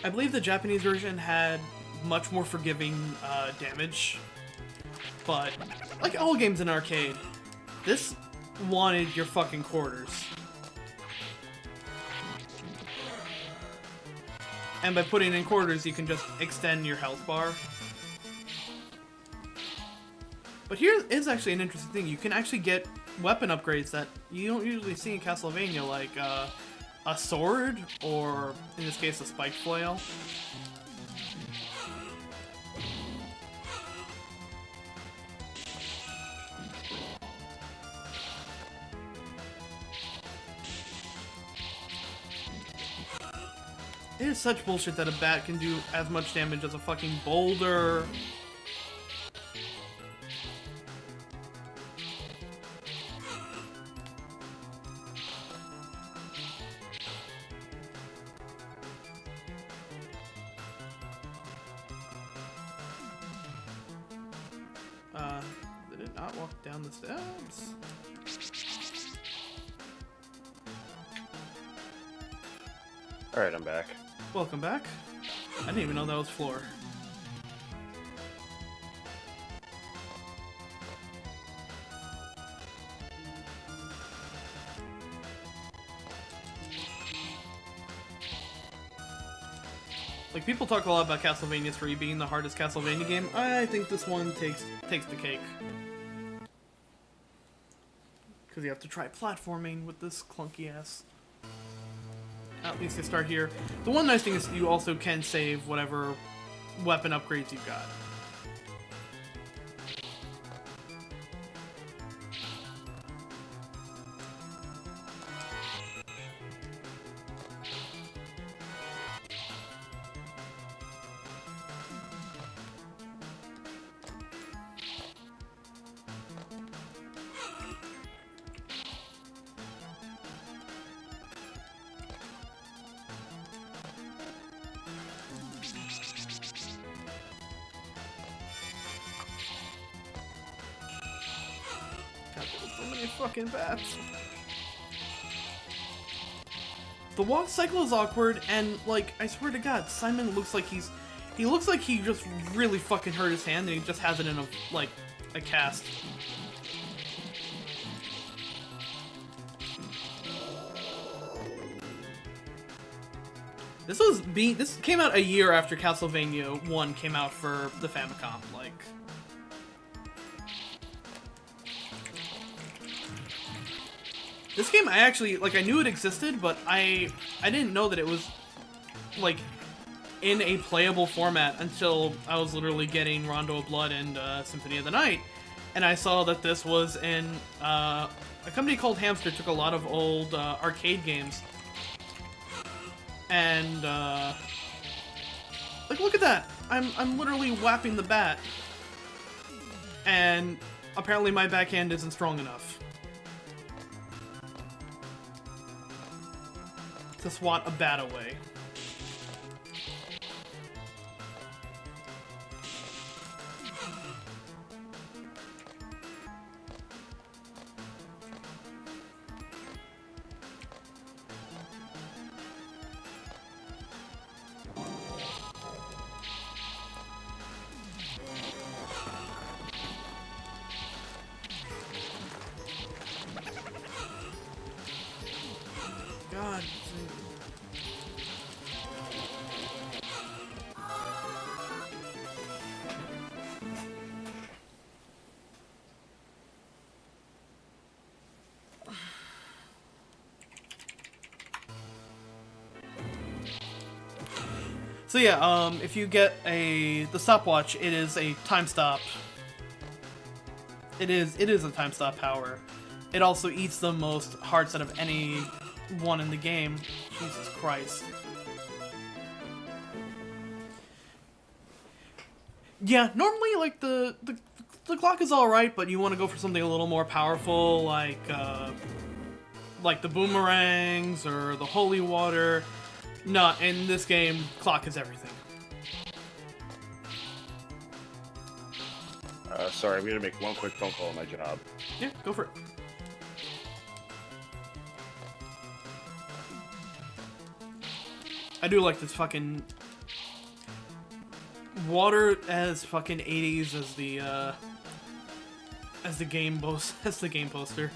I believe the Japanese version had much more forgiving damage, but like all games in arcade, this wanted your fucking quarters. And by putting in quarters, you can just extend your health bar. But here is actually an interesting thing. You can actually get weapon upgrades that you don't usually see in Castlevania, like a sword, or in this case, a spike flail. It is such bullshit that a bat can do as much damage as a fucking boulder. Did it not walk down the steps? Alright, I'm back. Welcome back. I didn't even know that was floor. Like, people talk a lot about Castlevania 3 being the hardest Castlevania game. I think this one takes the cake. Because you have to try platforming with this clunky ass. At least you start here. The one nice thing is you also can save whatever weapon upgrades you've got. So many fucking bats. The walk cycle is awkward, and like, I swear to God, Simon looks like he looks like he just really fucking hurt his hand and he just has it in a cast. This came out a year after Castlevania 1 came out for the Famicom, like. This game, I actually, like, I knew it existed, but I didn't know that it was, like, in a playable format until I was literally getting Rondo of Blood and Symphony of the Night, and I saw that this was in, a company called Hamster took a lot of old arcade games, and, like, look at that! I'm literally whapping the bat, and apparently my backhand isn't strong enough. to swat a bat away. God. So yeah, if you get the stopwatch, it is a time stop. It is a time stop power. It also eats the most hearts out of any one in the game. Jesus Christ. Yeah, normally like the clock is all right, but you want to go for something a little more powerful, like the boomerangs or the holy water. No, in this game, clock is everything. Sorry, I'm gonna make one quick phone call on my job. Yeah, go for it. I do like this fucking water as fucking 80s as the game poster.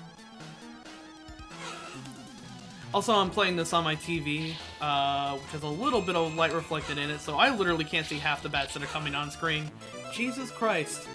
Also, I'm playing this on my TV, which has a little bit of light reflected in it, so I literally can't see half the bats that are coming on screen. Jesus Christ.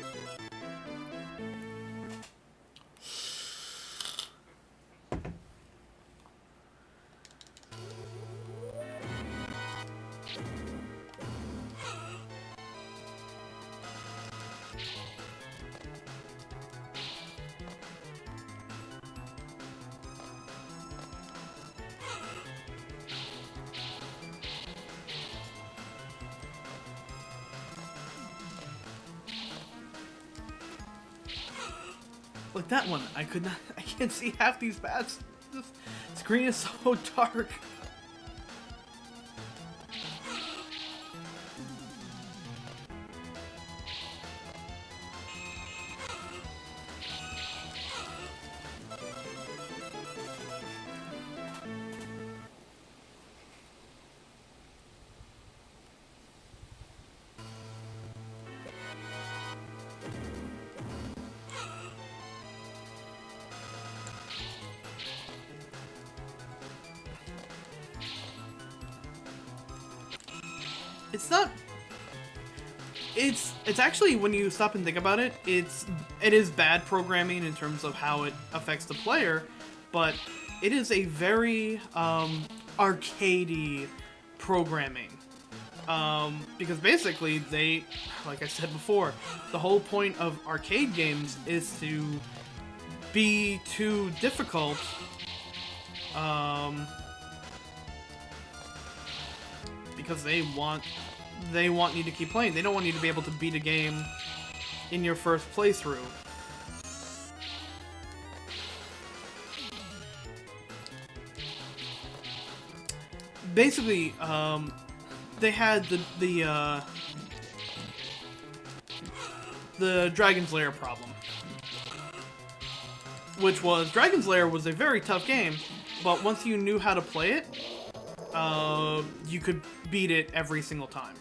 Like that one, I can't see half these bats. This screen is so dark. It's actually, when you stop and think about it, it is bad programming in terms of how it affects the player, but it is a very arcadey programming. Because basically they, like I said before, the whole point of arcade games is to be too difficult. Because they want you to keep playing. They don't want you to be able to beat a game in your first playthrough. Basically, they had the Dragon's Lair problem, which was Dragon's Lair was a very tough game, but once you knew how to play it, you could beat it every single time.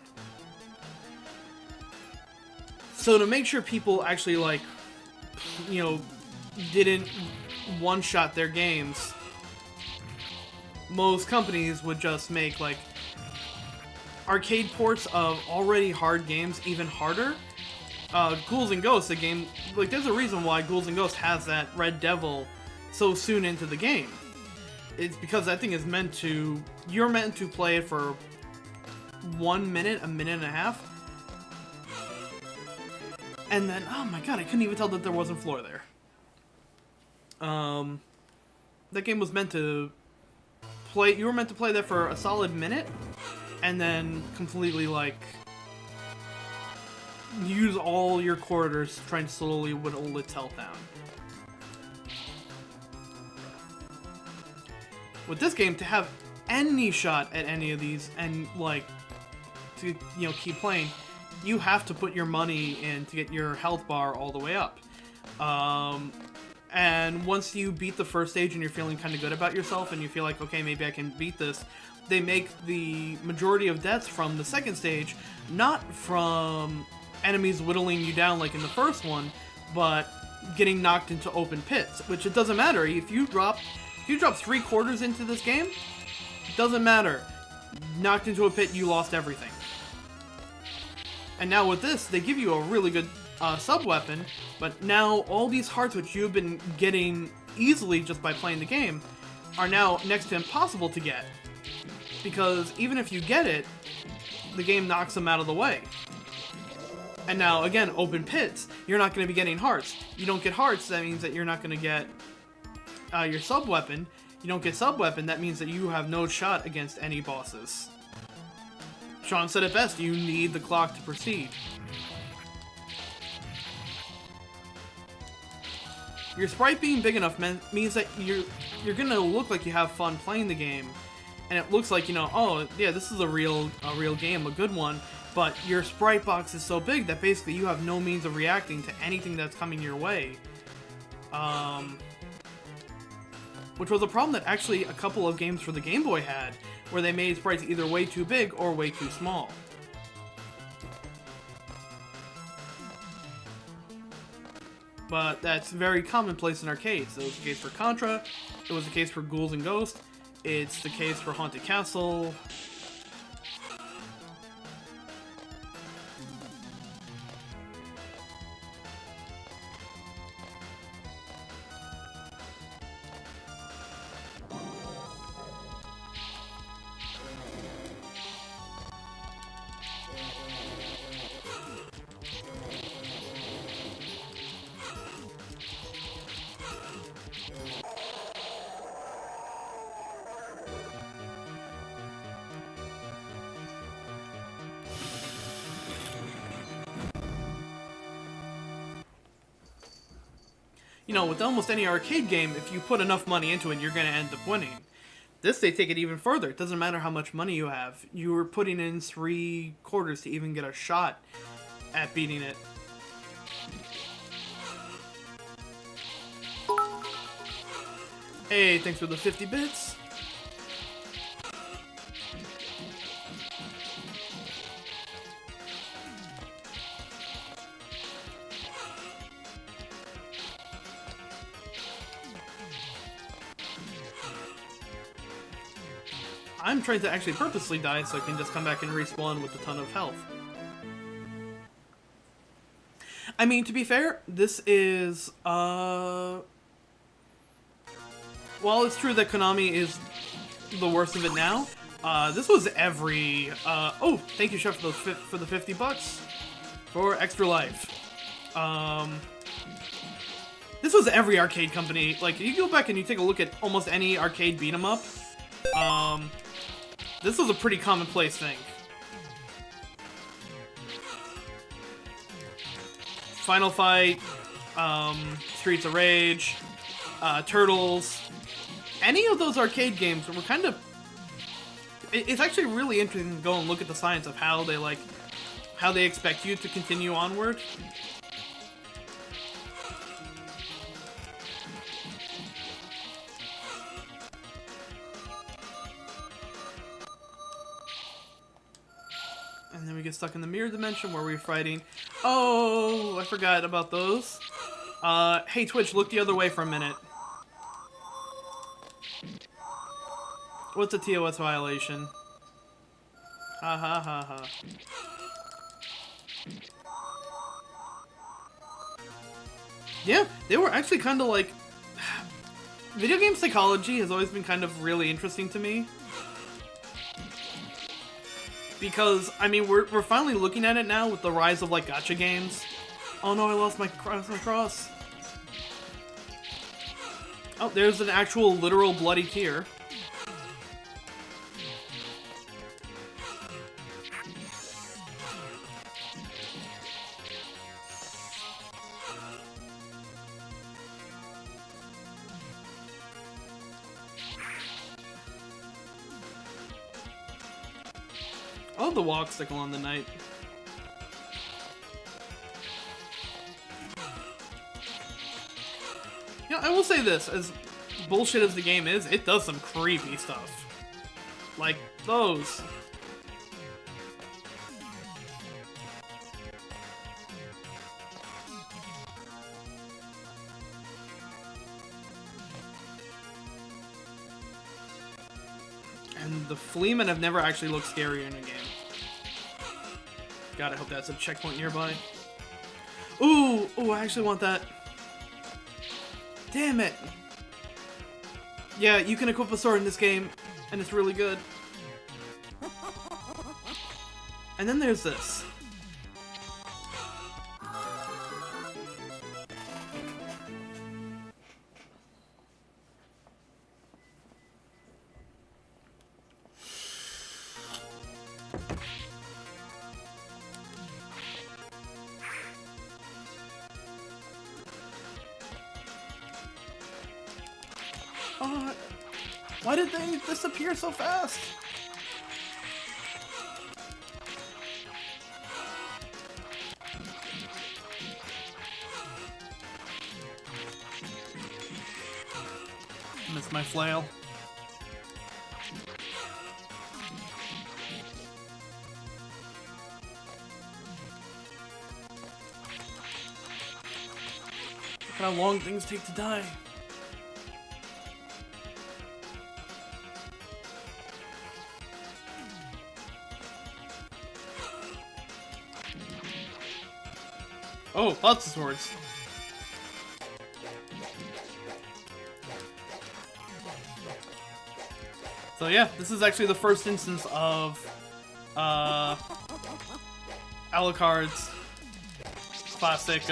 So to make sure people actually, like, you know, didn't one-shot their games, most companies would just make, like, arcade ports of already hard games even harder. Ghouls and Ghosts, the game, like, there's a reason why Ghouls and Ghosts has that Red Devil so soon into the game. It's because that thing is you're meant to play it for 1 minute, a minute and a half. And then, oh my god, I couldn't even tell that there wasn't floor there. That game was meant to play, you were meant to play that for a solid minute, and then completely, like, use all your quarters trying to slowly whittle its health down. With this game, to have any shot at any of these and like to keep playing, you have to put your money in to get your health bar all the way up. And once you beat the first stage and you're feeling kind of good about yourself and you feel like, okay, maybe I can beat this, they make the majority of deaths from the second stage not from enemies whittling you down like in the first one, but getting knocked into open pits, which it doesn't matter. If you drop 3/4 into this game, it doesn't matter. Knocked into a pit, you lost everything. And now with this, they give you a really good sub-weapon, but now all these hearts which you've been getting easily just by playing the game are now next to impossible to get. Because even if you get it, the game knocks them out of the way. And now, again, open pits, you're not going to be getting hearts. You don't get hearts, that means that you're not going to get your sub-weapon. You don't get sub-weapon, that means that you have no shot against any bosses. Sean said it best, you need the clock to proceed. Your sprite being big enough means that you're gonna look like you have fun playing the game, and it looks like, oh yeah, this is a real game, a good one. But your sprite box is so big that basically you have no means of reacting to anything that's coming your way. Which was a problem that actually a couple of games for the Game Boy had, where they made sprites either way too big or way too small. But that's very commonplace in arcades. It was the case for Contra, it was the case for Ghouls and Ghosts, it's the case for Haunted Castle. With almost any arcade game, if you put enough money into it, you're going to end up winning. This, they take it even further. It doesn't matter how much money you have. You're putting in 3/4 to even get a shot at beating it. Hey, thanks for the 50 bits. I'm trying to actually purposely die so I can just come back and respawn with a ton of health. I mean, to be fair, this is, while it's true that Konami is the worst of it now, this was every, oh, thank you, Chef, for the 50 bucks for Extra Life. This was every arcade company. Like, you go back and you take a look at almost any arcade beat-em-up, this was a pretty commonplace thing. Final Fight, Streets of Rage, Turtles, any of those arcade games were kind of... It's actually really interesting to go and look at the science of how they expect you to continue onward. And then we get stuck in the mirror dimension where we're fighting. Oh, I forgot about those. Hey Twitch, look the other way for a minute. What's a TOS violation? Ha ha ha ha. Yeah, they were actually kind of like... Video game psychology has always been kind of really interesting to me. Because, I mean, we're finally looking at it now with the rise of, like, gacha games. Oh no, I lost my cross. Oh, there's an actual literal bloody tear. Oh, the walk stick along the night. Yeah, I will say this, as bullshit as the game is, it does some creepy stuff. Like those. And the Fleamen have never actually looked scarier in a game. God, I hope that's a checkpoint nearby. Ooh, I actually want that. Damn it. Yeah, you can equip a sword in this game, and it's really good. And then there's this. Why did they disappear so fast? Missed my flail. Look at how long things take to die. Oh, lots of swords. So yeah, this is actually the first instance of Alucard's classic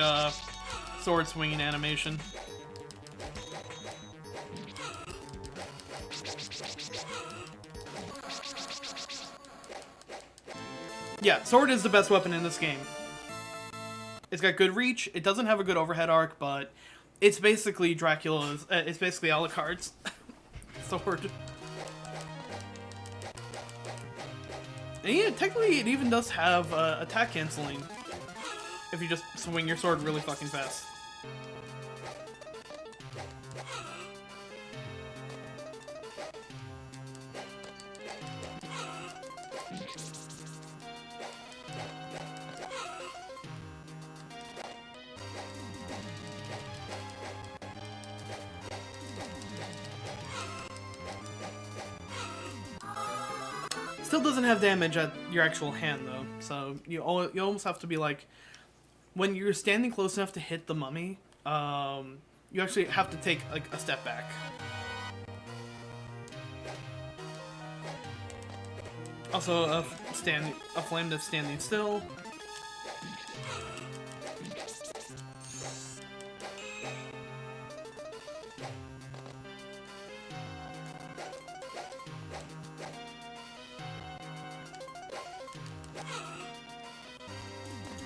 sword swinging animation. Yeah, sword is the best weapon in this game. It's got good reach. It doesn't have a good overhead arc, but it's basically Dracula's. It's basically Alucard's sword. And yeah, technically, it even does have attack canceling if you just swing your sword really fucking fast. Still doesn't have damage at your actual hand though, so you almost have to be like, when you're standing close enough to hit the mummy, you actually have to take like a step back. Also, a flame that's standing still.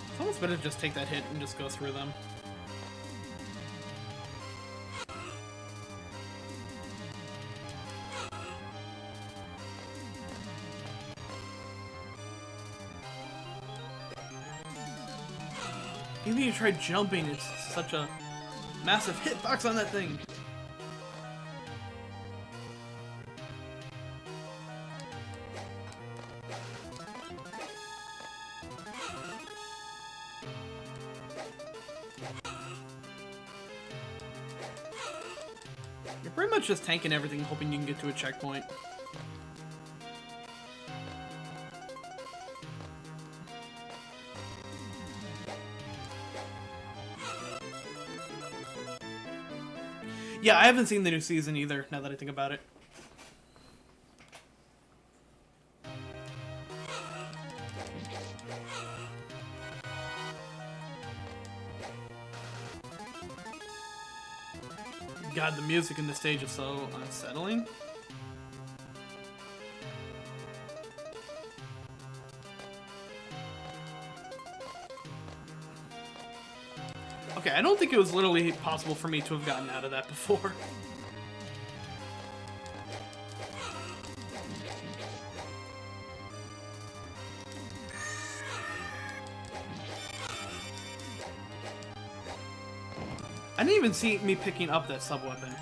It's almost better to just take that hit and just go through them. Even if you try jumping, it's such a massive hitbox on that thing. You're pretty much just tanking everything, hoping you can get to a checkpoint. Yeah, I haven't seen the new season either, now that I think about it. God, the music in this stage is so unsettling. Okay, I don't think it was literally possible for me to have gotten out of that before. I didn't even see me picking up that sub-weapon.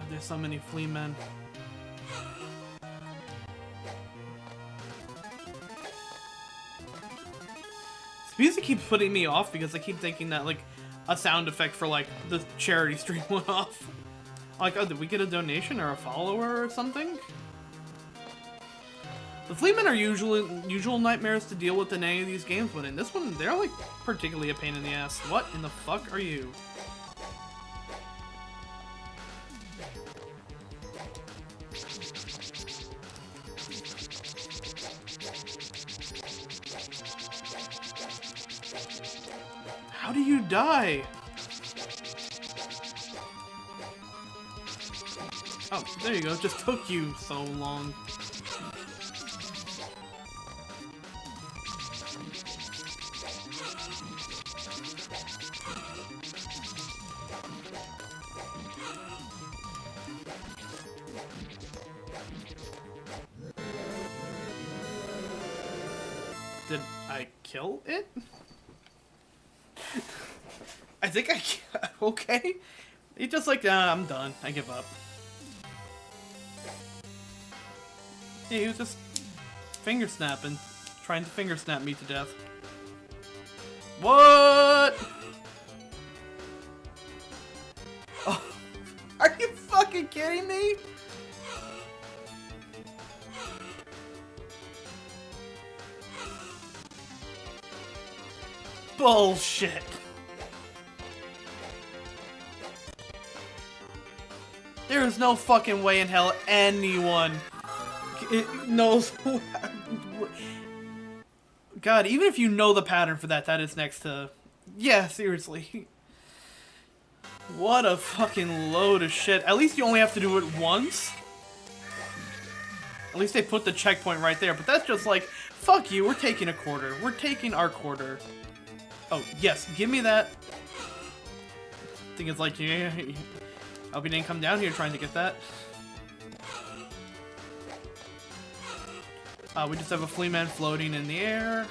There's so many flea men. This music keeps putting me off because I keep thinking that like a sound effect for like the charity stream went off. Like, oh, did we get a donation or a follower or something? The flea men are usual nightmares to deal with in any of these games, but in this one, they're like particularly a pain in the ass. What in the fuck are you? How do you die? Oh, there you go. It just took you so long. Did I kill it? I think okay. It's just like, I'm done. I give up. Yeah, he was just finger snapping. Trying to finger snap me to death. What? Oh, are you fucking kidding me? Bullshit. There is no fucking way in hell anyone knows. God, even if you know the pattern for that, that is next to... Yeah, seriously. What a fucking load of shit. At least you only have to do it once. At least they put the checkpoint right there, but that's just like, fuck you, we're taking a quarter. We're taking our quarter. Oh, yes, give me that. I think it's like, yeah, I hope you didn't come down here trying to get that. We just have a flea man floating in the air.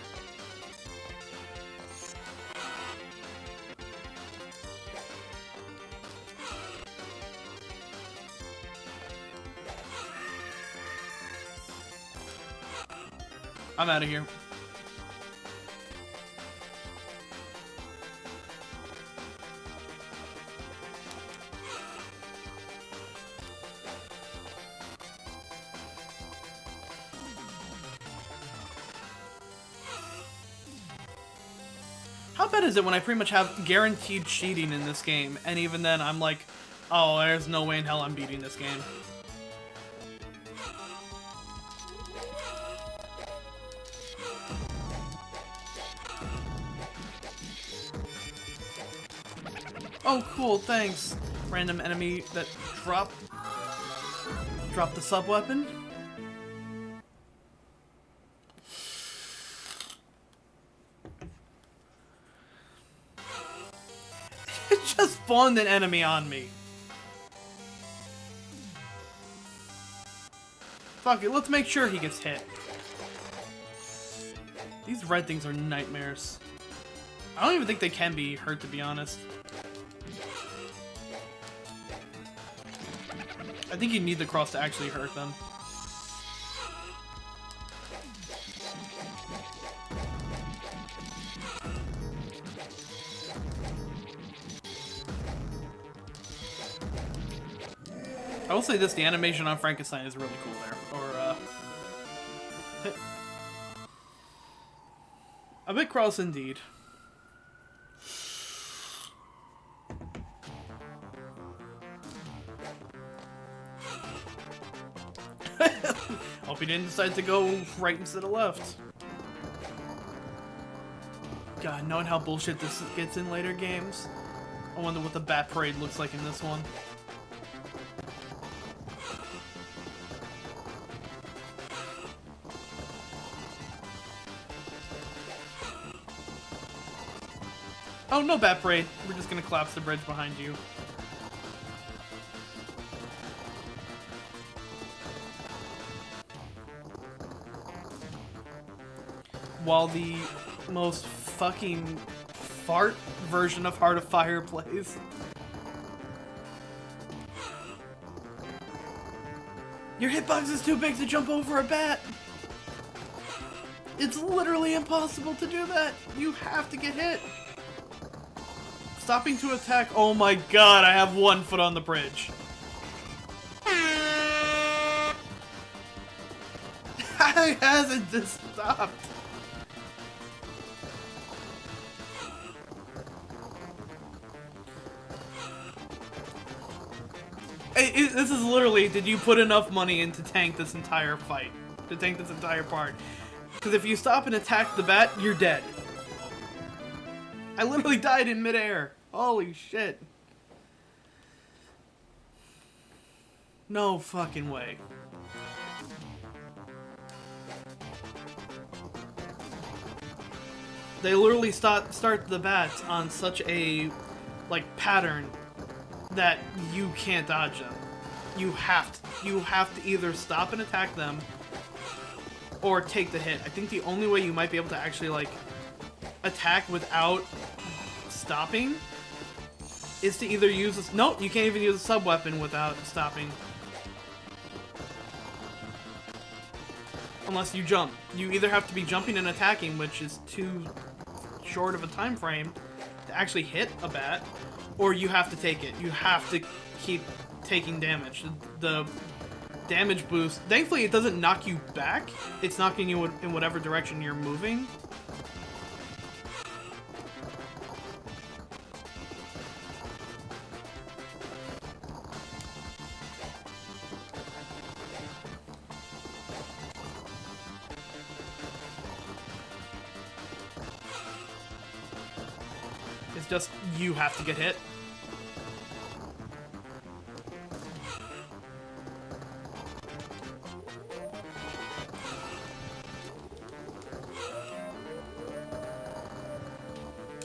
I'm out of here. How bad is it when I pretty much have guaranteed cheating in this game, and even then I'm like, oh, there's no way in hell I'm beating this game. Oh, cool, thanks. Random enemy that dropped the sub-weapon. It just spawned an enemy on me. Fuck it, let's make sure he gets hit. These red things are nightmares. I don't even think they can be hurt, to be honest. I think you need the cross to actually hurt them. I will say this, the animation on Frankenstein is really cool there. Or, A bit cross indeed. Hope you didn't decide to go right instead of left. God, knowing how bullshit this gets in later games, I wonder what the Bat Parade looks like in this one. Oh, no Bat Parade. We're just gonna collapse the bridge behind you. While the most fucking fart version of Heart of Fire plays. Your hitbox is too big to jump over a bat! It's literally impossible to do that! You have to get hit! Stopping to attack. Oh my god, I have 1 foot on the bridge. How hasn't this stopped? This is literally, did you put enough money in to tank this entire fight? To tank this entire part? Because if you stop and attack the bat, you're dead. I literally died in midair. Holy shit. No fucking way. They literally start the bats on such a, like, pattern that you can't dodge them. You have to either stop and attack them or take the hit. I think the only way you might be able to actually, like, attack without stopping is to either use this. No, you can't even use a sub weapon without stopping. Unless you jump. You either have to be jumping and attacking, which is too short of a time frame to actually hit a bat, or you have to take it. You have to keep taking damage. The damage boost, thankfully it doesn't knock you back, it's knocking you in whatever direction you're moving. It's just, you have to get hit.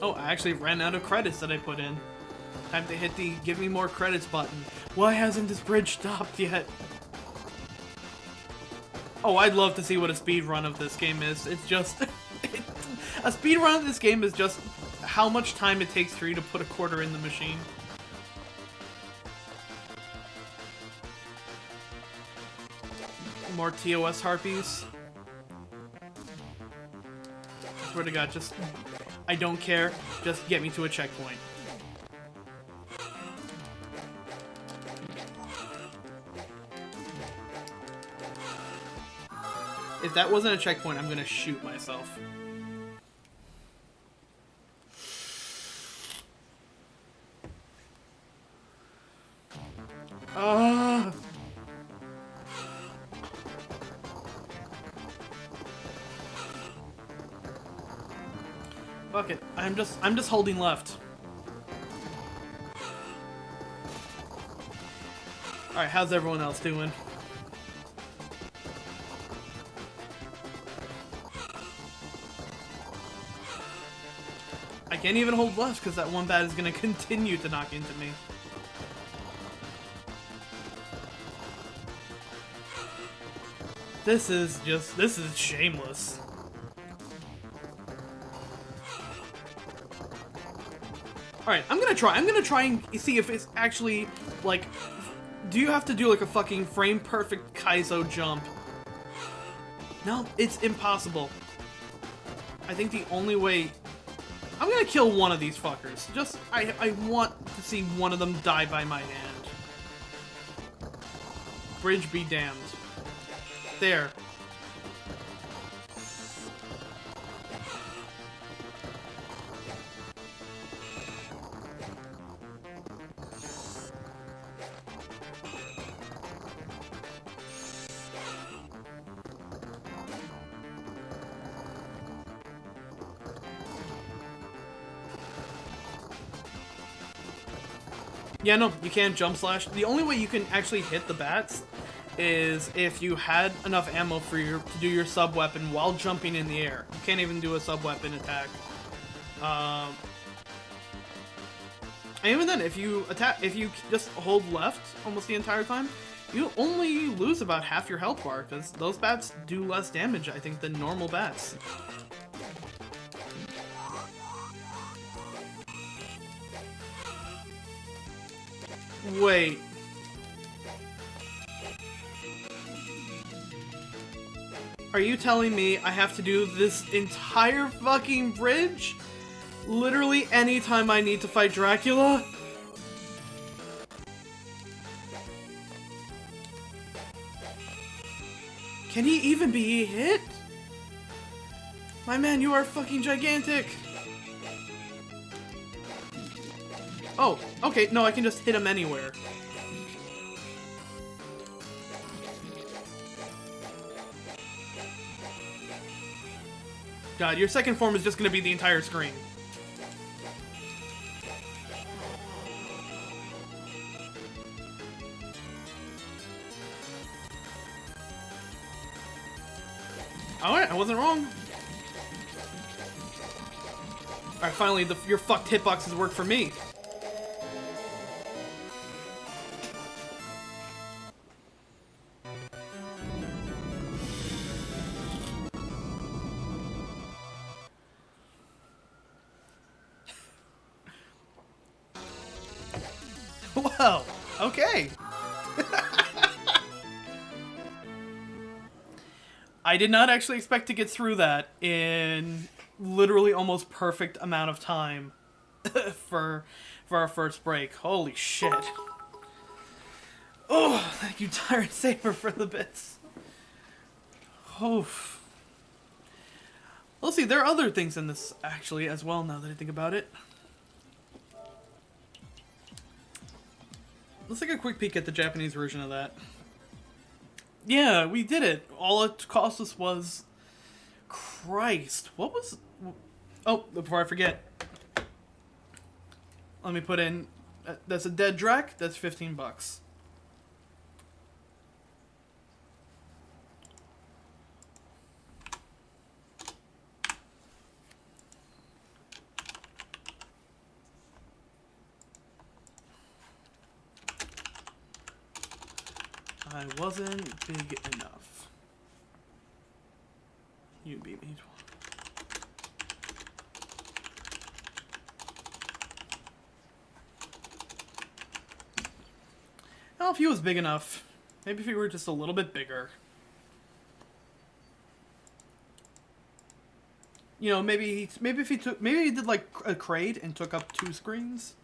Oh, I actually ran out of credits that I put in. Time to hit the give me more credits button. Why hasn't this bridge stopped yet? Oh, I'd love to see what a speed run of this game is. It's just... a speed run of this game is just how much time it takes for you to put a quarter in the machine. More TOS harpies. I swear to God, just... I don't care. Just get me to a checkpoint. If that wasn't a checkpoint, I'm gonna shoot myself. Fuck it. I'm just holding left. Alright, how's everyone else doing? I can't even hold left because that one bat is gonna continue to knock into me. This is shameless. Alright, I'm gonna try and see if it's actually, like, do you have to do, like, a fucking frame-perfect Kaizo jump? No, it's impossible. I think the only way... I'm gonna kill one of these fuckers. Just, I want to see one of them die by my hand. Bridge be damned. There. Yeah, no, you can't jump slash. The only way you can actually hit the bats is if you had enough ammo for to do your sub weapon while jumping in the air. You can't even do a sub weapon attack. And even then, if you just hold left almost the entire time, you only lose about half your health bar because those bats do less damage, I think, than normal bats. Wait. Are you telling me I have to do this entire fucking bridge? Literally anytime I need to fight Dracula? Can he even be hit? My man, you are fucking gigantic! Oh, okay, no, I can just hit him anywhere. God, your second form is just gonna be the entire screen. Alright, I wasn't wrong. Alright, finally, your fucked hitboxes work for me. Whoa, okay. I did not actually expect to get through that in literally almost perfect amount of time for our first break. Holy shit. Oh, thank you, Tyrant Saber, for the bits. Oh. Let's see, there are other things in this actually as well now that I think about it. Let's take a quick peek at the Japanese version of that. Yeah, we did it. All it cost us was... Christ. What was... Oh, before I forget. Let me put in... That's a dead Drac. That's $15. I wasn't big enough. You beat me. Well, if he was big enough. Maybe if he were just a little bit bigger. You know, maybe if he did like a crate and took up 2 screens,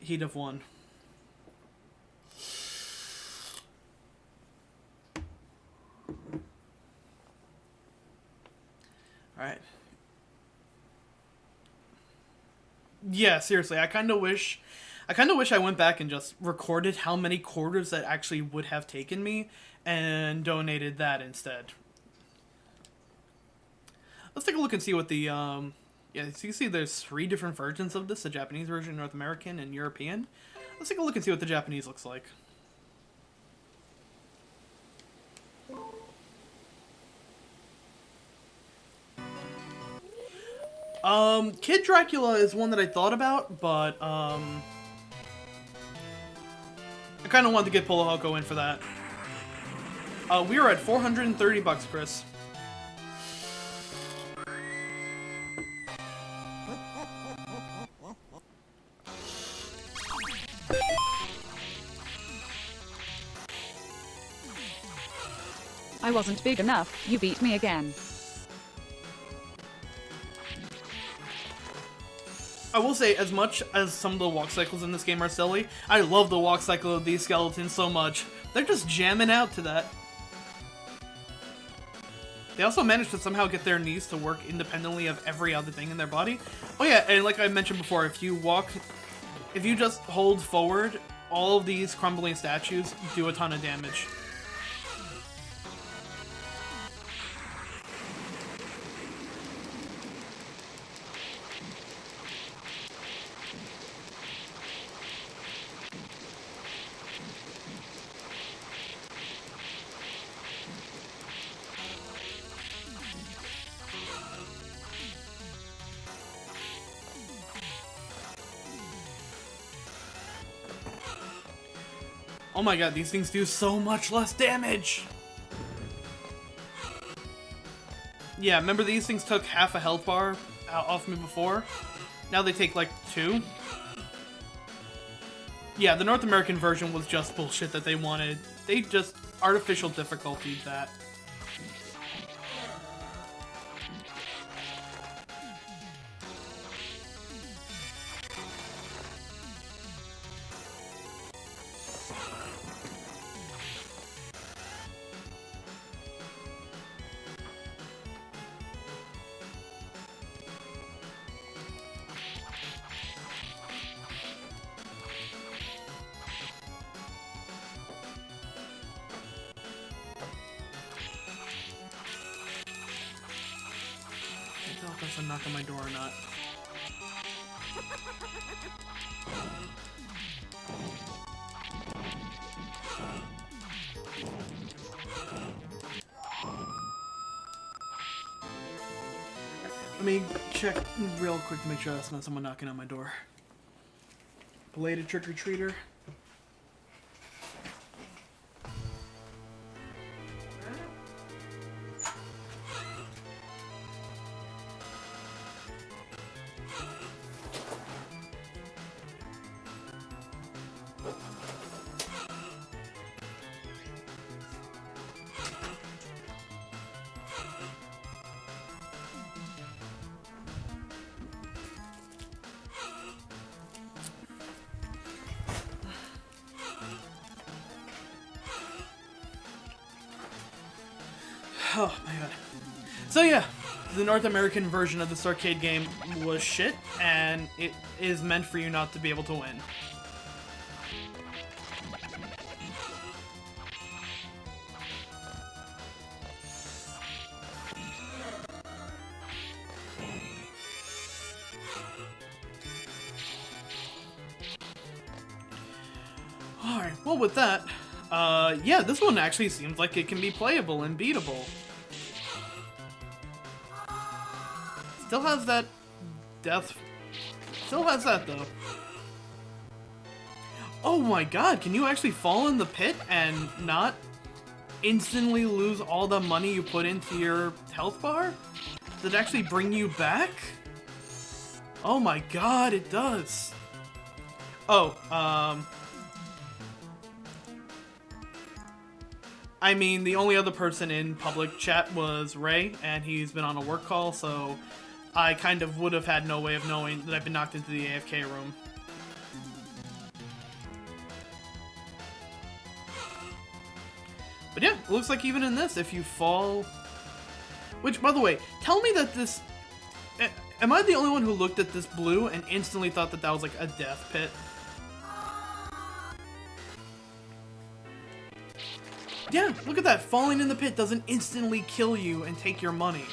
he'd have won. Alright. Yeah, seriously, I kinda wish I went back and just recorded how many quarters that actually would have taken me and donated that instead. Let's take a look and see what the, yeah, so you see there's 3 different versions of this, the Japanese version, North American, and European. Let's take a look and see what the Japanese looks like. Kid Dracula is one that I thought about, but, I kind of wanted to get Polahoko in for that. We are at $430, Chris. I wasn't big enough, you beat me again. I will say, as much as some of the walk cycles in this game are silly, I love the walk cycle of these skeletons so much. They're just jamming out to that. They also managed to somehow get their knees to work independently of every other thing in their body. Oh yeah, and like I mentioned before, if you just hold forward, all of these crumbling statues do a ton of damage. Oh my god, these things do so much less damage! Yeah, remember these things took half a health bar off me before? Now they take like 2. Yeah, the North American version was just bullshit that they wanted. They just artificial difficulty that. I don't know if that's a knock on my door or not. Let me check real quick to make sure that's not someone knocking on my door. Belated trick-or-treater. Oh my god. So yeah, the North American version of this arcade game was shit, and it is meant for you not to be able to win. Alright, well with that, yeah, this one actually seems like it can be playable and beatable. Still has that death. Still has that though. Oh my god, can you actually fall in the pit and not instantly lose all the money you put into your health bar? Does it actually bring you back? Oh my god, it does. Oh, I mean, the only other person in public chat was Ray, and he's been on a work call, so I kind of would have had no way of knowing that I've been knocked into the AFK room. But yeah, it looks like even in this, if you fall... Which, by the way, tell me that this... Am I the only one who looked at this blue and instantly thought that that was like a death pit? Yeah, look at that. Falling in the pit doesn't instantly kill you and take your money.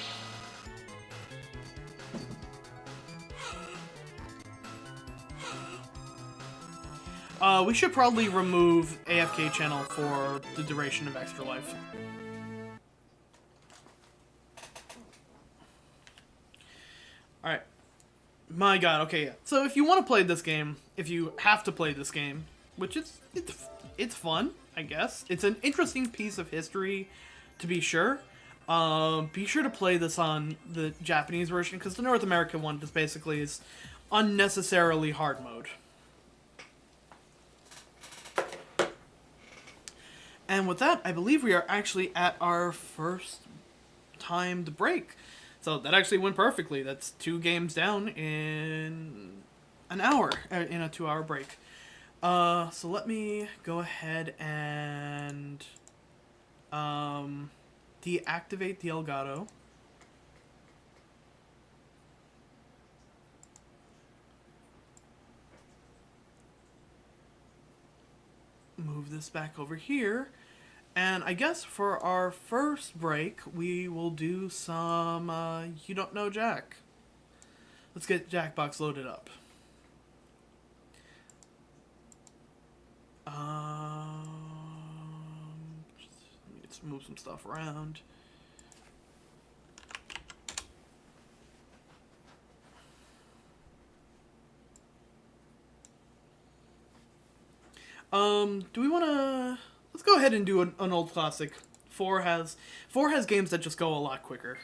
We should probably remove AFK channel for the duration of Extra Life. Alright. My god, okay, yeah. So if you want to play this game, if you have to play this game, which it's fun, I guess. It's an interesting piece of history, to be sure. Be sure to play this on the Japanese version, because the North American one just basically is unnecessarily hard mode. And with that, I believe we are actually at our first timed break. So that actually went perfectly. That's 2 games down in an hour, in a 2-hour break. So let me go ahead and deactivate the Elgato. Move this back over here. And I guess for our first break, we will do some You Don't Know Jack. Let's get Jackbox loaded up. Let me just move some stuff around. Do we want to? Let's go ahead and do an old classic. Four has games that just go a lot quicker.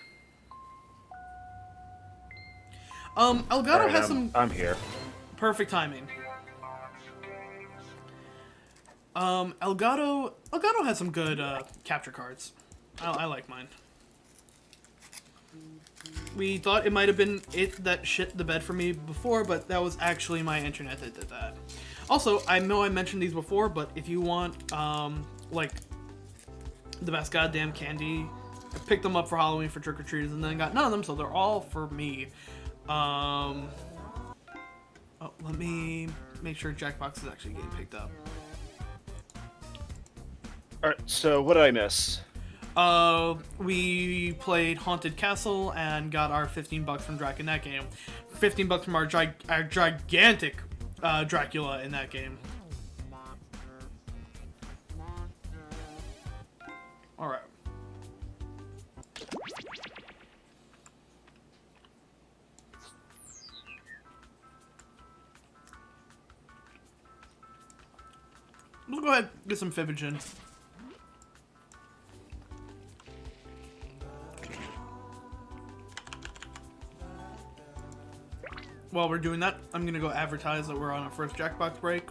Elgato Alright, has some I'm here. perfect timing. Elgato has some good capture cards. I like mine. We thought it might have been it that shit the bed for me before, but that was actually my internet that did that. Also, I know I mentioned these before, but if you want, like, the best goddamn candy, I picked them up for Halloween for trick-or-treaters and then got none of them, so they're all for me. Oh, let me make sure Jackbox is actually getting picked up. Alright, so what did I miss? We played Haunted Castle and got our $15 from Drac in that game. $15 from our gigantic Dracula in that game. Alright. We'll go ahead and get some Fibogen. While we're doing that, I'm gonna go advertise that we're on our first Jackbox break.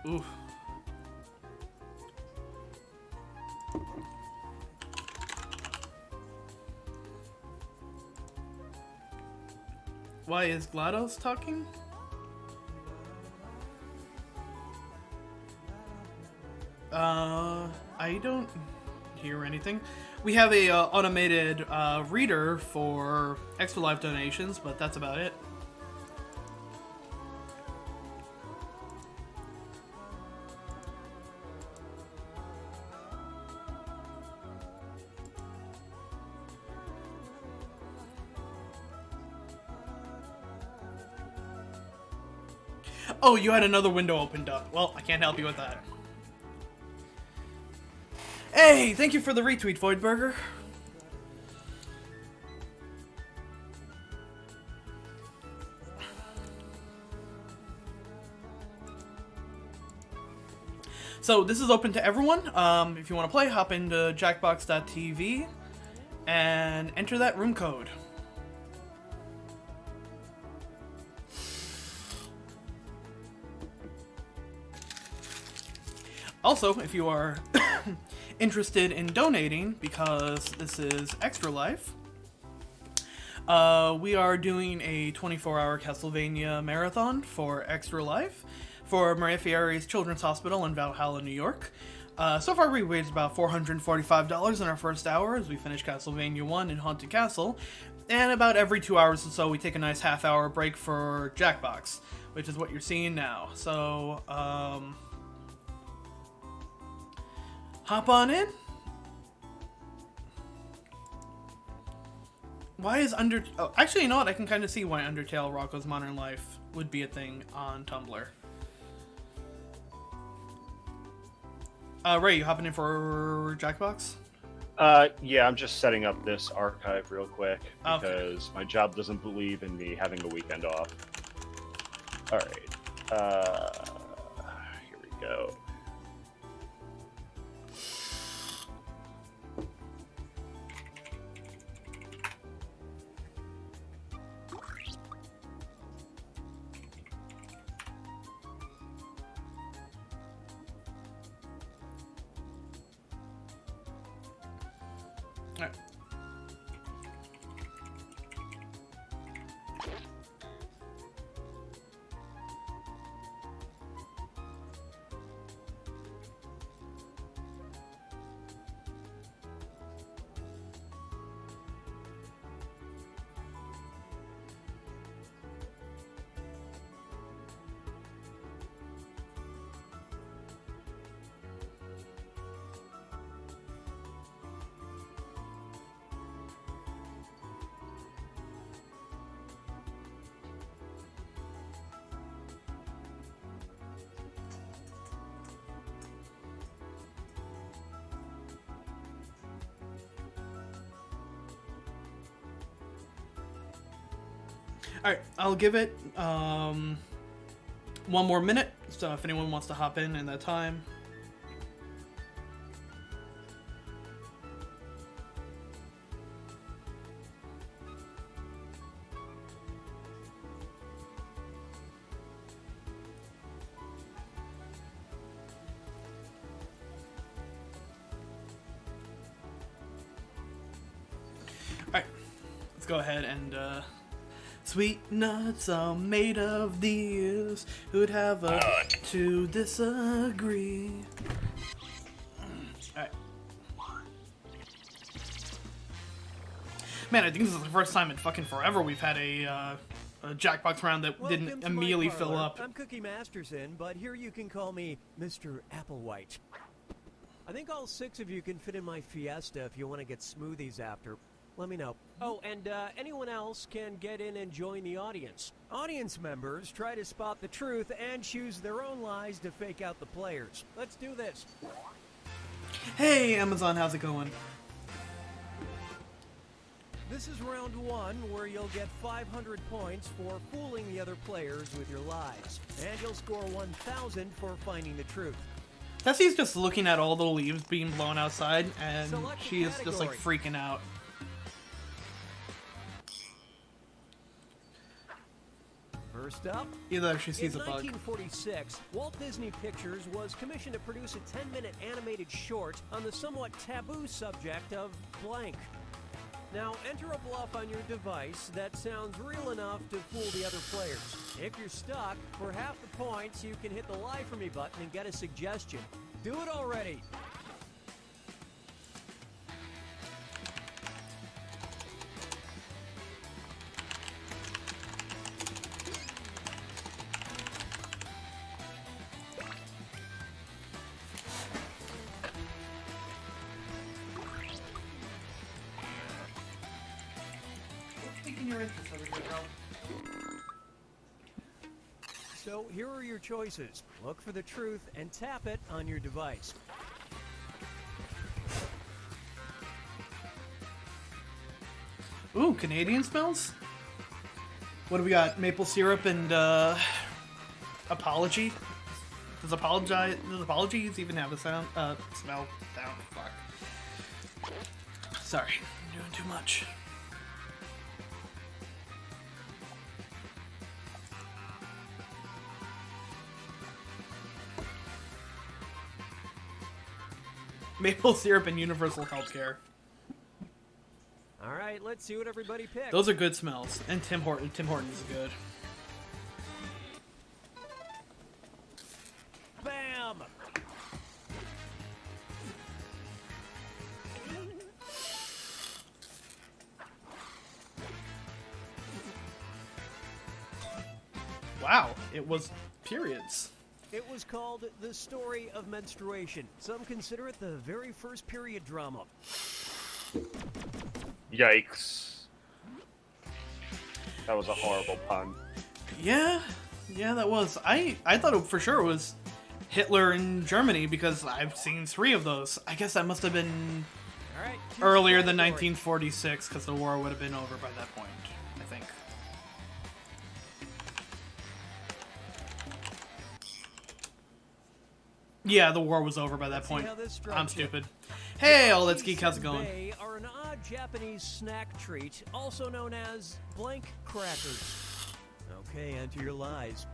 Oof. Why is GLaDOS talking? I don't hear anything. We have a automated reader for Extra Life donations, but that's about it. Oh, you had another window opened up. Well, I can't help you with that. Hey, thank you for the retweet, Voidburger. So, this is open to everyone. If you want to play, hop into jackbox.tv and enter that room code. Also, if you are interested in donating, because this is Extra Life, we are doing a 24-hour Castlevania marathon for Extra Life for Maria Fieri's Children's Hospital in Valhalla, New York. So far, we raised about $445 in our first hour as we finish Castlevania 1 and Haunted Castle, and about every 2 hours or so, we take a nice half-hour break for Jackbox, which is what you're seeing now. So, hop on in. Why is Oh, actually, you know what? I can kind of see why Undertale Rocco's Modern Life would be a thing on Tumblr. Ray, you hopping in for Jackbox? Yeah, I'm just setting up this archive real quick Okay. because my job doesn't believe in me having a weekend off. Alright. Here we go. Alright. Alright, I'll give it 1 more minute, so if anyone wants to hop in that time. Alright, let's go ahead and sweet nuts are made of these who'd have to disagree. Alright. Man, I think this is the first time in fucking forever we've had a jackbox round that didn't immediately fill up. I'm Cookie Masterson, but here you can call me Mr. Applewhite. I think all 6 of you can fit in my Fiesta if you want to get smoothies after. Let me know. Oh, and anyone else can get in and join the audience. Audience members try to spot the truth and choose their own lies to fake out the players. Let's do this. Hey, Amazon, how's it going? This is round 1, where you'll get 500 points for fooling the other players with your lies. And you'll score 1,000 for finding the truth. Tessie's just looking at all the leaves being blown outside, and Select she is just like category. freaking out. First up, Either she sees in a bug. 1946, Walt Disney Pictures was commissioned to produce a 10-minute animated short on the somewhat taboo subject of blank. Now, enter a bluff on your device that sounds real enough to fool the other players. If you're stuck, for half the points, you can hit the Lie For Me button and get a suggestion. Do it already! So here are your choices. Look for the truth and tap it on your device. Ooh, Canadian smells? What do we got? Maple syrup and apology? Does apologies even have a sound smell? Sound, fuck. Sorry, I'm doing too much. Maple syrup and universal healthcare. All right, let's see what everybody picked. Those are good smells. And Tim Hortons is good. Bam! Wow, it was periods. It was called The Story of Menstruation. Some consider it the very first period drama. Yikes. That was a horrible pun. Yeah, that was. I thought for sure it was Hitler in Germany because I've seen 3 of those. I guess that must have been All right. choose earlier a than category. 1946 because the war would have been over by that point, I think. Yeah, the war was over by that Let's see point. how this strikes I'm you. stupid. Hey, all that's geek, how's it going? They are an odd Japanese snack treat, also known as blank crackers. Okay, enter your lies.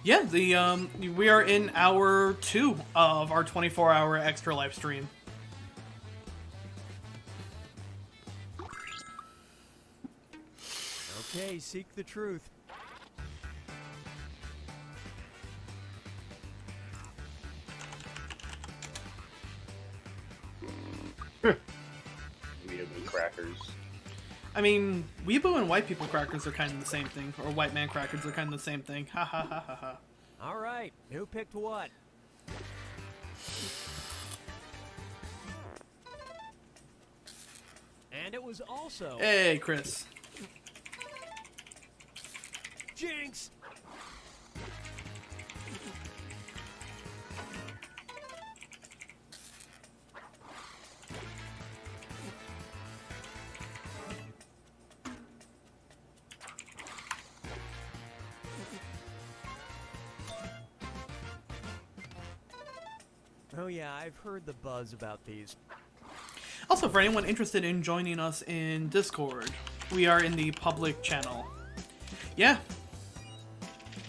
Yeah, we are in hour 2 of our 24-hour extra live stream. Okay, seek the truth. Weeaboo crackers. I mean, weeaboo and white people crackers are kind of the same thing, or white man crackers are kind of the same thing. Ha ha ha ha ha. All right, who picked what? And it was also Hey, Chris. Jinx. Oh yeah, I've heard the buzz about these. Also, for anyone interested in joining us in Discord, we are in the public channel. Yeah.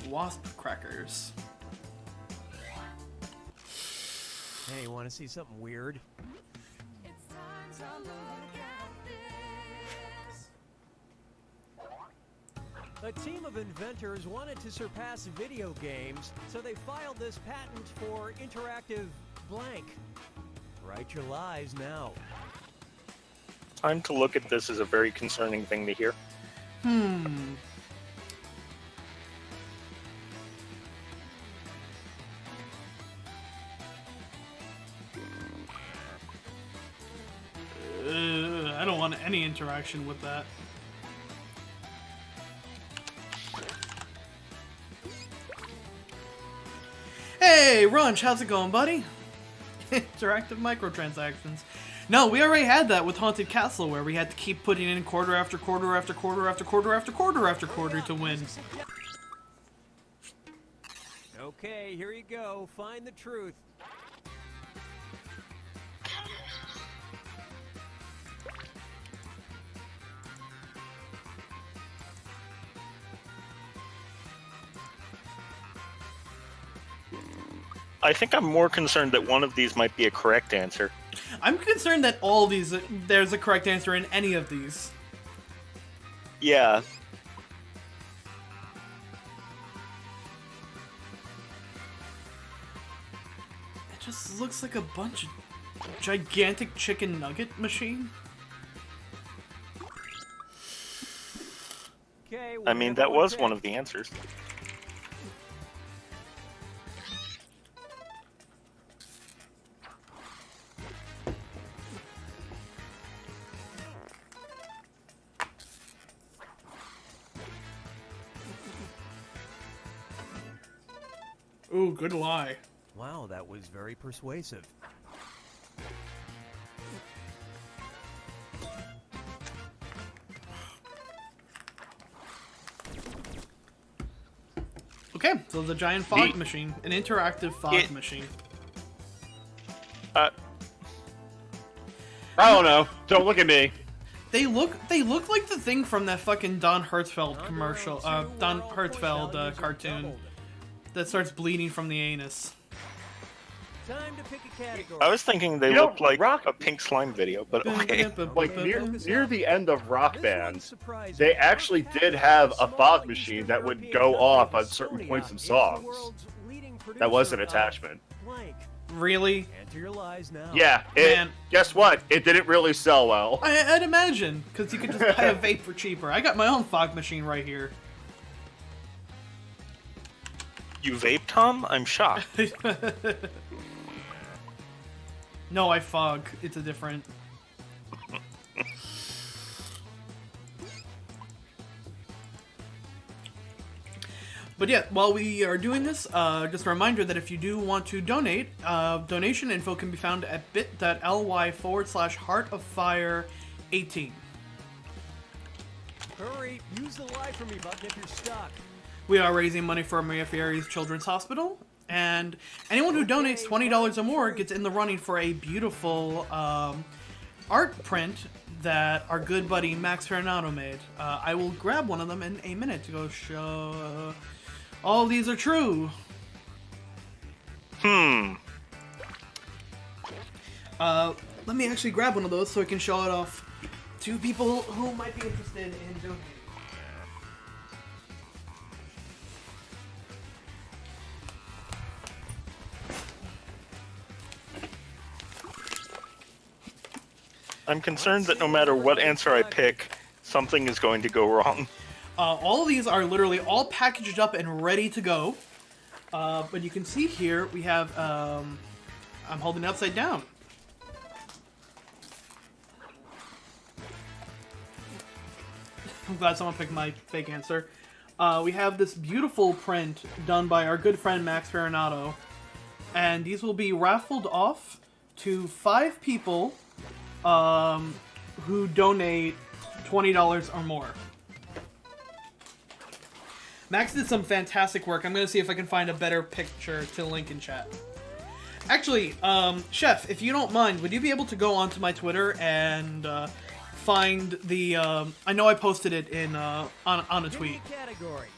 Wasp crackers. Hey, want to see something weird? A team of inventors wanted to surpass video games, so they filed this patent for interactive blank. Write your lies now. Time to look at this as a very concerning thing to hear. I don't want any interaction with that. Hey, Runch, how's it going, buddy? Interactive microtransactions. No, we already had that with Haunted Castle, where we had to keep putting in quarter after quarter after quarter after quarter after quarter after quarter to win. Okay, here you go. Find the truth. I think I'm more concerned that one of these might be a correct answer. I'm concerned that all these, there's a correct answer in any of these. Yeah. It just looks like a bunch of gigantic chicken nugget machine. Okay, I mean, that was one of the answers. Ooh, good lie. Wow, that was very persuasive. Okay, so the giant fog machine, an interactive fog machine. I don't know. Don't look at me. They look like the thing from that fucking Don Hertzfeld commercial, Don Hertzfeld cartoon that starts bleeding from the anus. Time to pick a category. I was thinking they You know, looked like Rock- a pink slime video, but okay. Like near the end of Rock This Band, one's surprising. they actually did have a fog machine that would go off on certain points in songs. That was an attachment. Blank. Really? Enter your lies now. Yeah, Man. guess what? It didn't really sell well. I'd imagine, because you could just buy a vape for cheaper. I got my own fog machine right here. You vape, Tom? I'm shocked. No, I fog. It's a different... But yeah, while we are doing this, just a reminder that if you do want to donate, donation info can be found at bit.ly/heartoffire18. Hurry, use the lie for me, Buck, if you're stuck. We are raising money for Maria Fieri's Children's Hospital, and anyone who donates $20 or more gets in the running for a beautiful art print that our good buddy Max Fernando made. I will grab one of them in a minute to go show... All these are true. Let me actually grab one of those so I can show it off to people who might be interested in donating. I'm concerned that no matter what answer I pick, something is going to go wrong. All of these are literally all packaged up and ready to go. But you can see here we have, I'm holding it upside down. I'm glad someone picked my fake answer. We have this beautiful print done by our good friend Max Ferronato. And these will be raffled off to 5 people who donate $20 or more. Max did some fantastic work. I'm going to see if I can find a better picture to link in chat. Actually, Chef, if you don't mind, would you be able to go onto my Twitter and find the... I know I posted it in on a tweet. Category.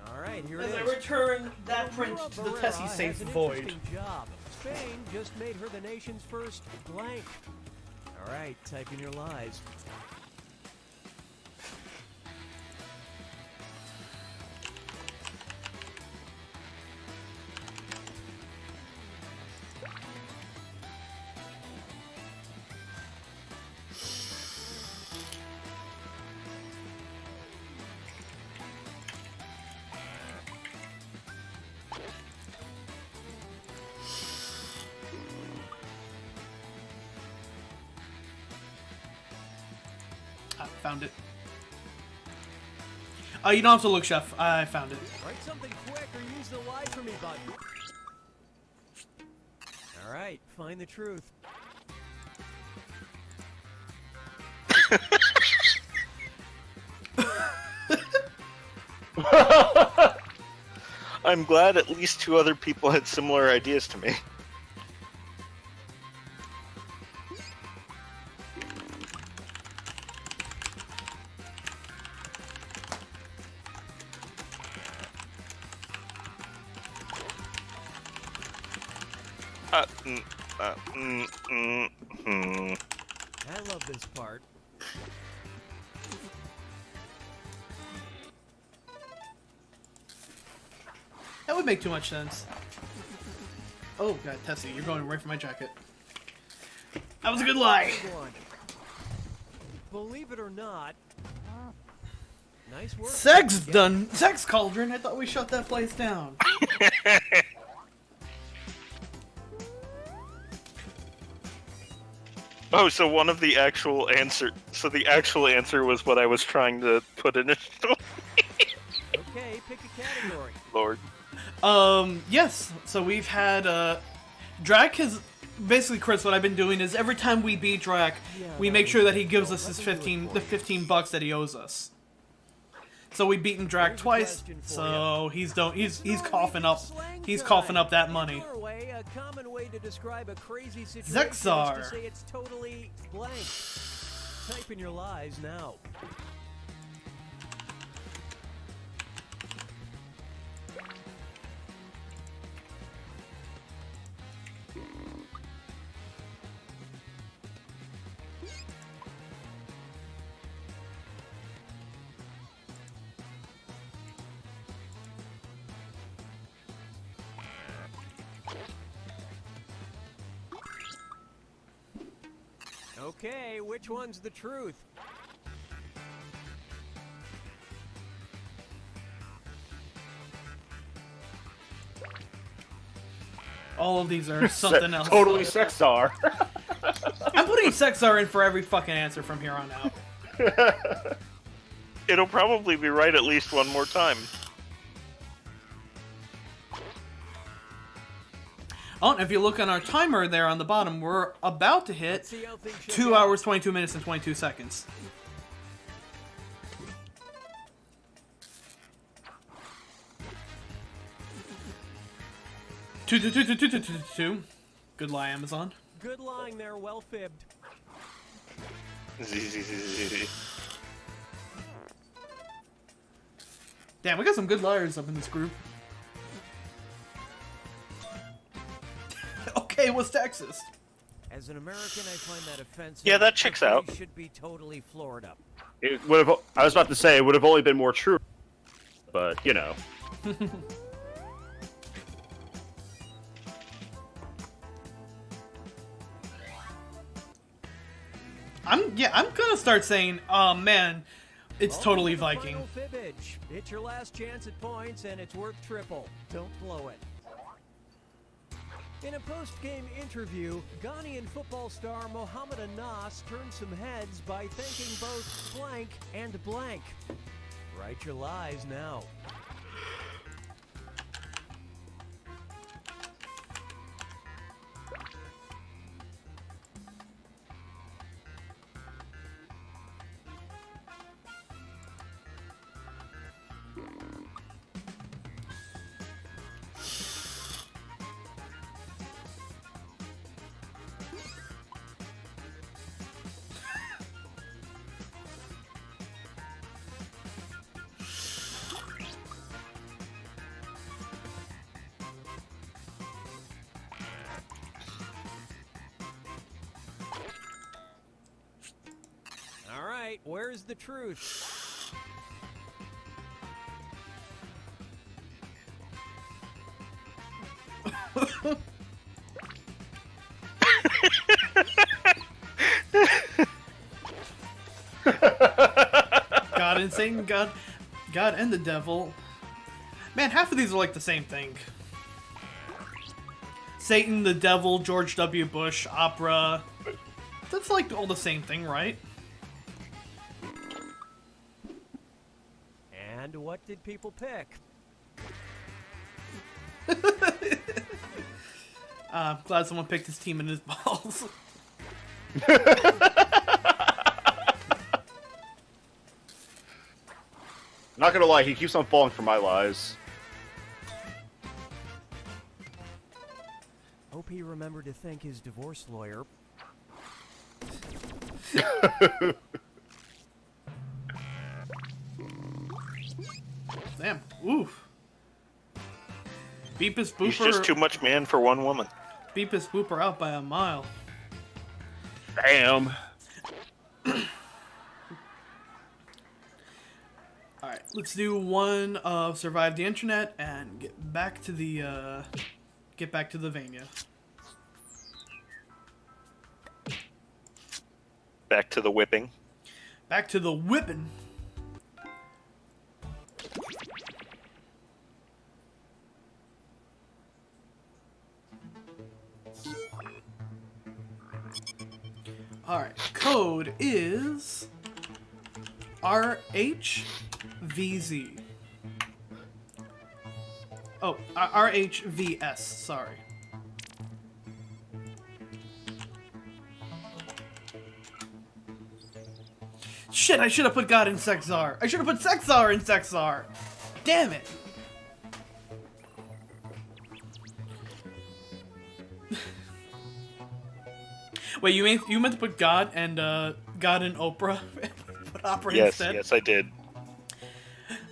All right, here it As I is. return that print to the Barrera Tessie has safe an void. interesting job. Spain just made her the nation's first blank. All right, type in your lies. Found it. You don't have to look, Chef. I found it. Write something quick or use the lie for me button. All right, find the truth. I'm glad at least 2 other people had similar ideas to me. I love this part. That would make too much sense. Oh, God, Tessie, you're going right for my jacket. That was a good lie. Good one. Believe it or not, nice work. Sex done. Sex cauldron. I thought we shut that place down. Oh, so one of the actual answer. So the actual answer was what I was trying to put initially. Okay, pick a category. Lord. Yes. So we've had, Drac has, basically, Chris, what I've been doing is every time we beat Drac, we make sure that he gives us his the 15 bucks that he owes us. So we've beaten Drac twice, so he's coughing up, that money. Norway, a common way to describe a crazy situation Zexar. is to say it's totally blank. Type in your lies now. Okay, which one's the truth? All of these are something else. Totally sex star. I'm putting Sexar in for every fucking answer from here on out. It'll probably be right at least one more time. Oh, and if you look on our timer there on the bottom, we're about to hit See how things shake 2 out. hours, 22 minutes, and 22 seconds. Two. Good lie, Amazon. Good lying there, well fibbed. Damn, we got some good liars up in this group. Okay, what's Texas? As an American, I find that offensive. Yeah, that checks out. It should be totally floored up. It would have. I was about to say it would have only been more true, but you know. I'm gonna start saying, oh man, it's totally Viking. Final fibbage. It's your last chance at points, and it's worth triple. Don't blow it. In a post-game interview, Ghanaian football star Mohamed Anas turned some heads by thanking both blank and blank. Write your lies now. All right, where's the truth? God and Satan, God and the devil. Man, half of these are like the same thing. Satan, the devil, George W. Bush, opera. That's like all the same thing, right? And what did people pick? I'm glad someone picked his team in his balls. Not gonna lie, he keeps on falling for my lies. Hope he remembered to thank his divorce lawyer. Damn. Oof. Beepus Booper. He's just too much man for one woman. Beepus Booper out by a mile. Damn. Alright, let's do one of Survive the Internet and get back to the Vania. Back to the whipping. Back to the whipping. Alright, code is RHVZ. Oh, RHVS, sorry. Shit, I should have put God in Sexar. I should have put Sexar in Sexar. Damn it. Wait, you meant to put God and Oprah? Put opera Yes, instead? yes, I did.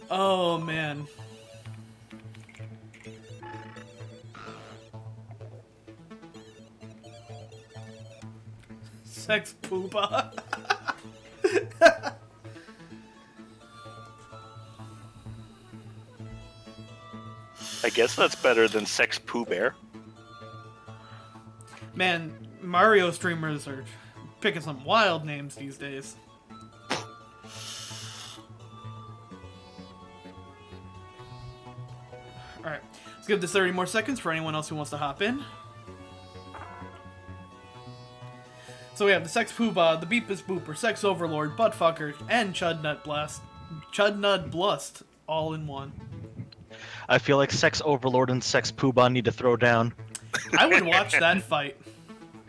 Oh man. Sex poopa. I guess that's better than Sex Pooh Bear. Man, Mario streamers are picking some wild names these days. Alright, let's give this 30 more seconds for anyone else who wants to hop in. So we have the Sex Poobah, the Beepus Booper, Sex Overlord, Buttfucker, and Chudnut Blust all in one. I feel like Sex Overlord and Sex Poobah need to throw down. I would watch that fight.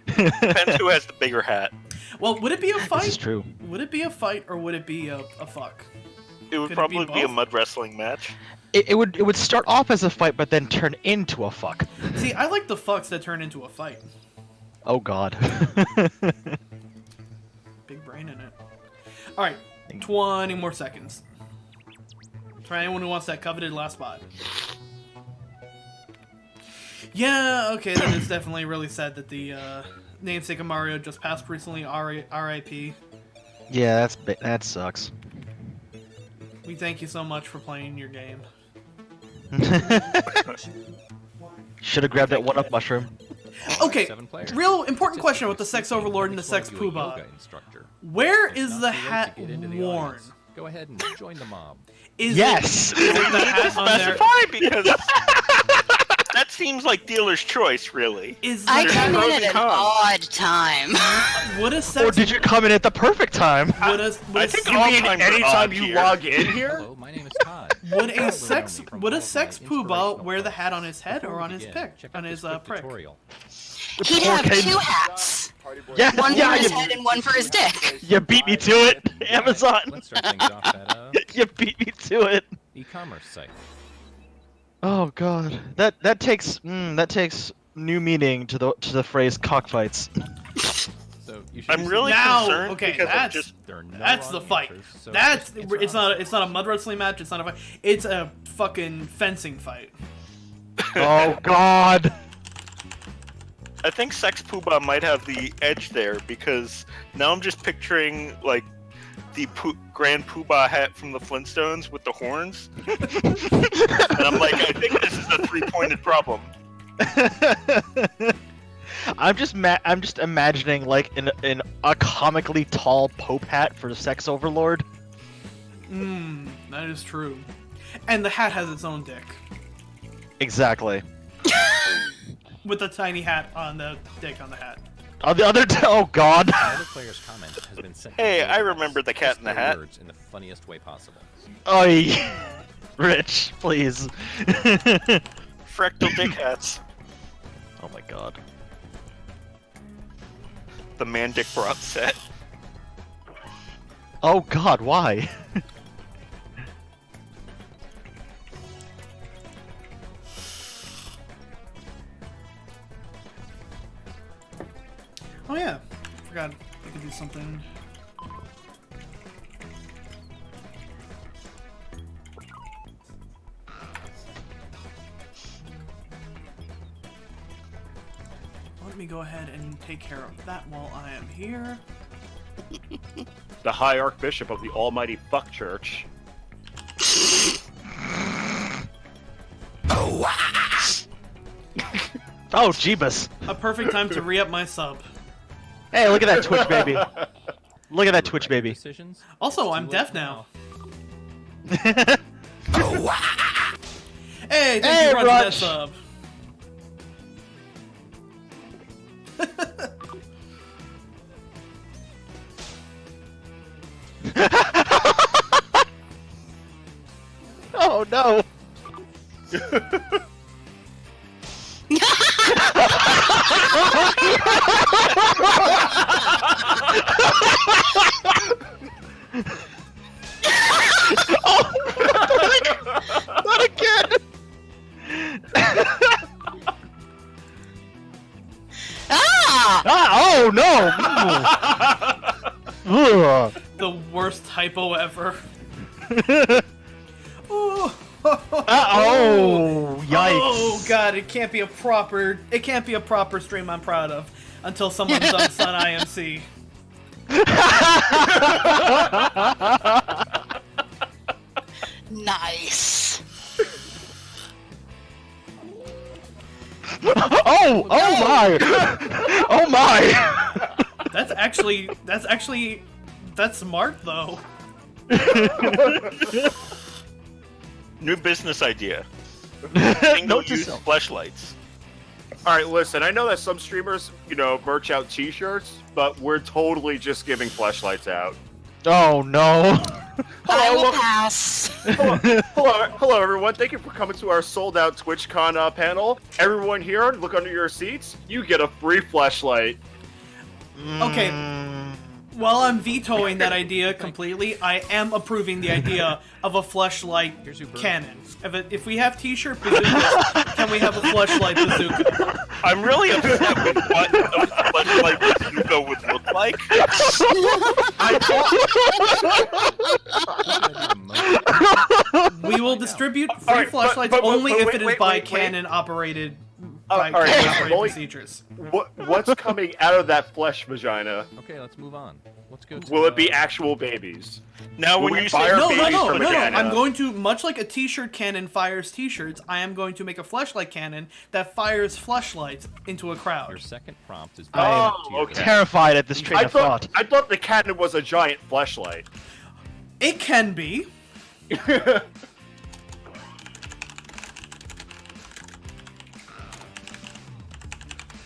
Depends who has the bigger hat. Well, would it be a fight? This is true. Would it be a fight or would it be a fuck? It would Could it probably be be a both? mud wrestling match. It would start off as a fight, but then turn into a fuck. See, I like the fucks that turn into a fight. Oh god. Big brain in it. All right, 20 more seconds. For anyone who wants that coveted last spot. Yeah, okay, that is definitely really sad that the namesake of Mario just passed recently. R.I.P. Yeah, that sucks. We thank you so much for playing your game. Should have grabbed that one-up mushroom. Okay, 7 players. real important question with the Sex Overlord and the Sex Poobah. Where is the hat worn? Go ahead and join the mob. Is Yes! It, is it the hat on there? Specify because that seems like dealer's choice, really. Is I the came hat, in at an odd time. would a Or sex did you come in at the perfect time? would a, would I a, think You all mean times are anytime odd you here. log in here? Hello, my name is Todd. would a Follow sex me from would all a of my sex Poobah inspirational wear the posts. hat on his head Before or on we his begin, pick check on out his this quick prick? tutorial. He'd have Okay. 2 hats. Yeah, One yeah, for his you, head and one for his dick. you beat me to it, Amazon. Let's start things off at You beat me to it. e-commerce site. Oh god, that takes new meaning to the phrase cockfights. So you should I'm really Now, concerned okay, because I'm that's just there are no that's wrong the fight. answers, so That's just answer it's not a mud wrestling match. It's not a fight. It's a fucking fencing fight. Oh god. I think Sex Poobah might have the edge there because now I'm just picturing like the Grand Poobah hat from the Flintstones with the horns, and I'm like, I think this is a 3-pointed problem. I'm just imagining like in a comically tall Pope hat for the Sex Overlord. That is true. And the hat has its own dick. Exactly. With a tiny hat on the dick on the hat. On the other, oh god. Another player's comment has been sent. to Hey, the I mailbox. remember the cat Just in the their hat. words in the funniest way possible. Oi, Rich, please. Fractal dick hats. Oh my god. The man dick brought set. Oh god, why? Oh yeah, forgot I could do something. Let me go ahead and take care of that while I am here. The High Archbishop of the Almighty Fuck Church. Oh Jeebus. A perfect time to re-up my sub. Hey, look at that Twitch baby. Look at that Twitch Regret baby. Decisions? Also, It's I'm too deaf late now. Hey, thank Hey, you for that Raj. sub. Oh no. Not again. Ah! Ah, oh no. Ugh. The worst typo ever. Oh, Oh, yikes. oh god, it can't be a proper stream I'm proud of until someone dunks on IMC. Nice. Oh, oh my. Oh my. That's smart though. New business idea. Note to Single-use self. fleshlights. All right, listen. I know that some streamers, merch out T-shirts, but we're totally just giving fleshlights out. Oh no. I will pass. Hello, everyone. Thank you for coming to our sold-out TwitchCon panel. Everyone here, look under your seats. You get a free fleshlight. Okay. While I'm vetoing that idea completely, I am approving the idea of a fleshlight Here's your bird. cannon. If we have t-shirt bazookas, can we have a fleshlight bazooka? I'm really upset with what a flashlight bazooka would look like. We will distribute free Alright, flashlights but only if wait, it is wait, by wait. cannon operated. Alright, By wait, operated only- procedures. What's coming out of that flesh vagina? Okay, let's move on. Let's go to, Will it be actual babies? Now, Will when we you fire say No, no, babies no, from no, no. vagina? I'm going to, much like a t-shirt cannon fires t-shirts, I am going to make a flashlight cannon that fires flashlights into a your crowd. second prompt is Oh, to your okay. Terrified at this train I of thought. thought the cannon was a giant fleshlight. It can be.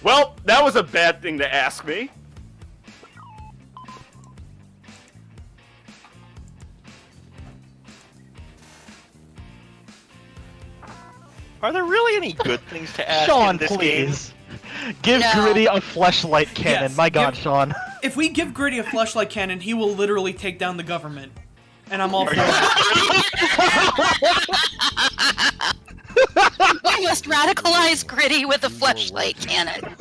Well, that was a bad thing to ask me. Are there really any good things to ask Sean, in this please. Give No. Gritty a fleshlight cannon. Yes, My God, give- Sean. If we give Gritty a flashlight cannon, he will literally take down the government. And I'm all for that. We must radicalize Gritty with a fleshlight cannon.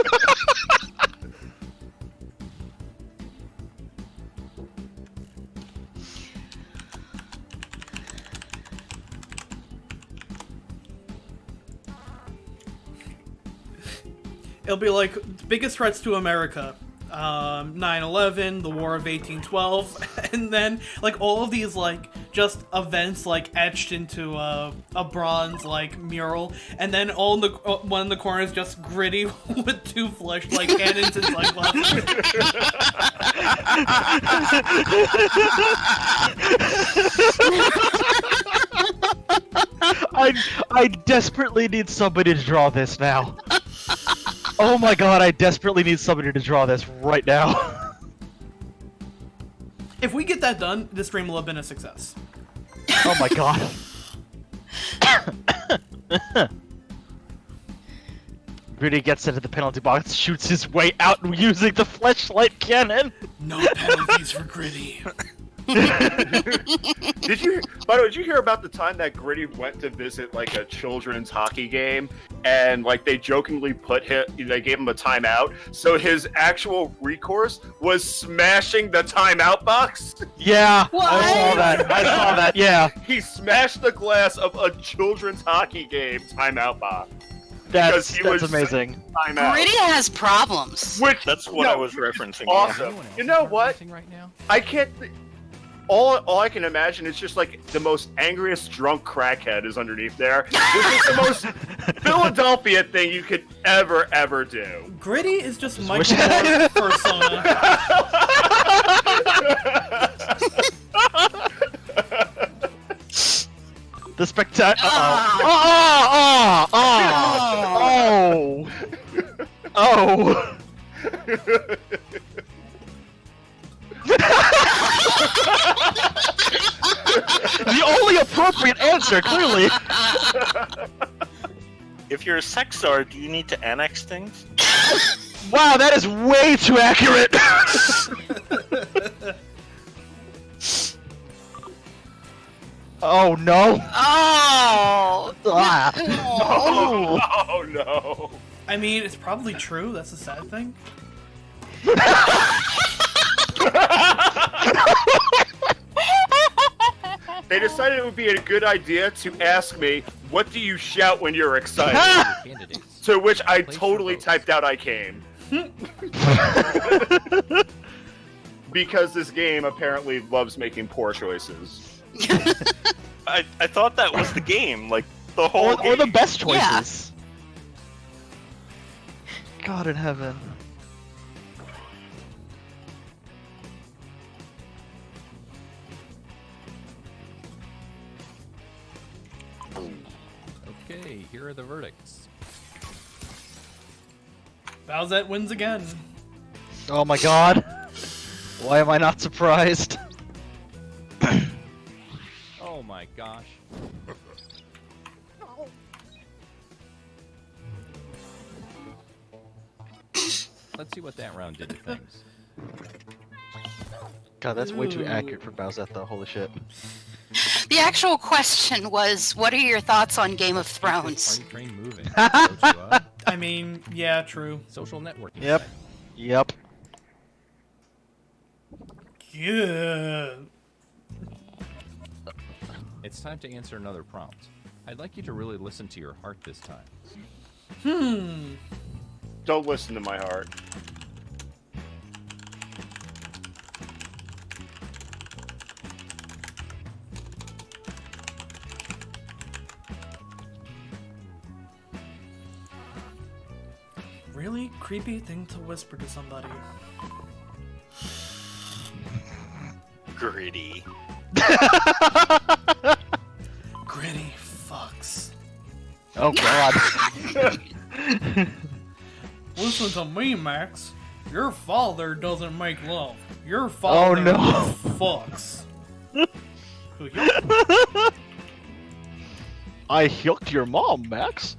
It'll be like biggest threats to America. 9/11, the War of 1812, and then like all of these like just events like etched into a bronze like mural, and then all in the one in the corner is just Gritty with two flashlight cannons and sunglasses. I desperately need somebody to draw this now. Oh my God, I desperately need somebody to draw this right now. If we get that done, this stream will have been a success. Oh my God. Gritty gets into the penalty box, shoots his way out using the fleshlight cannon. No penalties for Gritty. Did you? By the way, did you hear about the time that Gritty went to visit like a children's hockey game, and like they jokingly they gave him a timeout, so his actual recourse was smashing the timeout box. Yeah, What? I saw that. I saw that. Yeah, He smashed the glass of a children's hockey game timeout box. that's he was amazing. Timeout. Gritty has problems. Which That's what no, I was referencing. Awesome. Anyone else You know start what? dancing Right now? I can't. All I can imagine is just like the most angriest drunk crackhead is underneath there. This is the most Philadelphia thing you could ever do. Gritty is just wish- Michael Moore's persona. The spectacular. Ah. Oh! Oh! The only appropriate answer, clearly. If you're a sex czar, do you need to annex things? Wow, that is way too accurate. Oh no. Oh. Ah. Oh. Oh no! I mean, it's probably true. That's a sad thing. They decided it would be a good idea to ask me, "What do you shout when you're excited?" Candidates. To which I Place your totally votes. typed out, "I came." Because this game apparently loves making poor choices. I thought that was the game, like the whole Or the game. best Yeah. choices. God in heaven. Okay, here are the verdicts. Bowsette wins again. Oh my God. Why am I not surprised? Oh my gosh. Let's see what that round did to things. God, that's way too Ooh. accurate for Bowsetta. Holy shit. The actual question was, what are your thoughts on Game of Thrones? Party train moving. Go to, I mean, yeah, true. social networking. Yep. site. Yep. Yeah. It's time to answer another prompt. I'd like you to really listen to your heart this time. Don't listen to my heart. Really creepy thing to whisper to somebody. Gritty. Gritty fucks. Oh god. Listen to me, Max. Your father doesn't make love. Your father no. fucks. I hooked your mom, Max.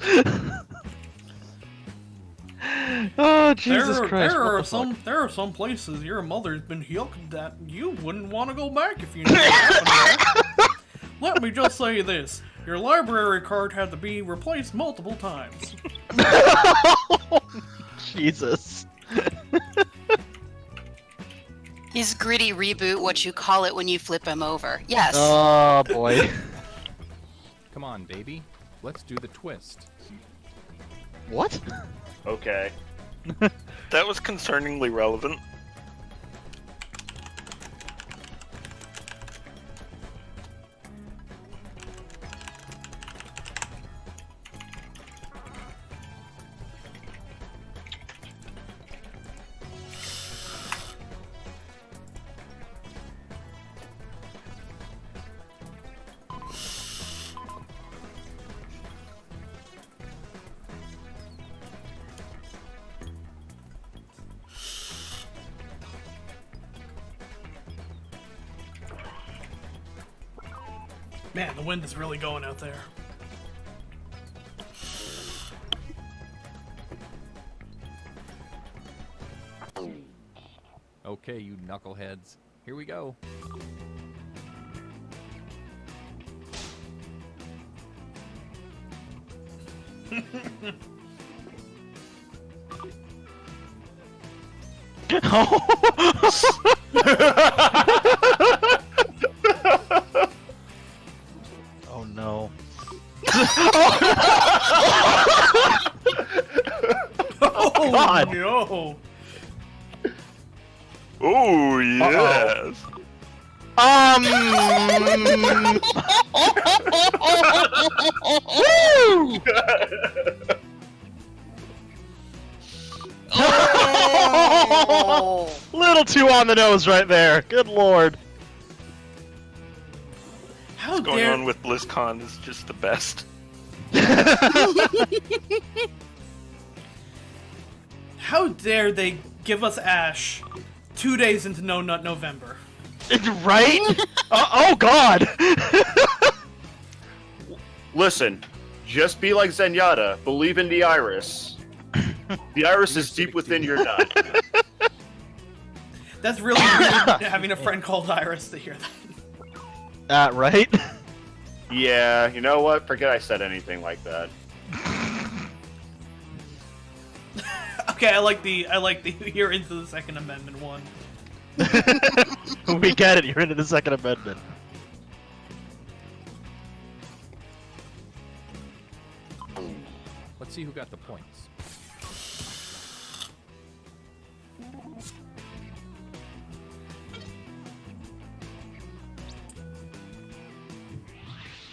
Oh Jesus Christ! There what the fuck? there are some places your mother's been hooked that you wouldn't want to go back if you knew what happened there. Let me just say this: your library card had to be replaced multiple times. Jesus. Is Gritty reboot what you call it when you flip him over? Yes. Oh boy. Come on, baby. Let's do the twist. What? Okay. That was concerningly relevant. Man, the wind is really going out there. Okay, you knuckleheads. Here we go. Oh no. Oh God. no! Oh yes. Woo! Oh. Little too on the nose right there. Good lord. How What's going dare on with BlizzCon is just the best. how dare they give us Ash 2 days into No Nut November? Right? Oh god. Listen, just be like Zenyatta. Believe in the iris. The iris is deep within your nut. That's really weird having a friend called Iris to hear that. Right? Yeah, you know what? Forget I said anything like that. Okay, I like the you're into the Second Amendment one. We get it. You're into the Second Amendment. Let's see who got the points.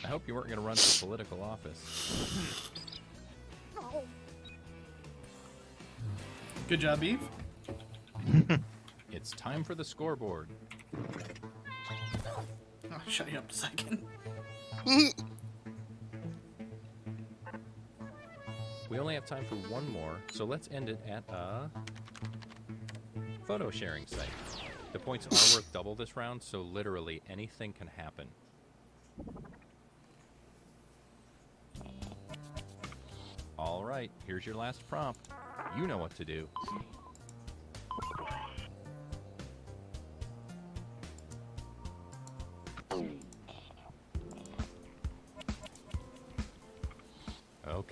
I hope you weren't going to run for political office. Good job, Eve. It's time for the scoreboard. Oh, shut you up a second. We only have time for one more, so let's end it at a photo sharing site. The points are worth double this round, so literally anything can happen. All right, here's your last prompt. You know what to do.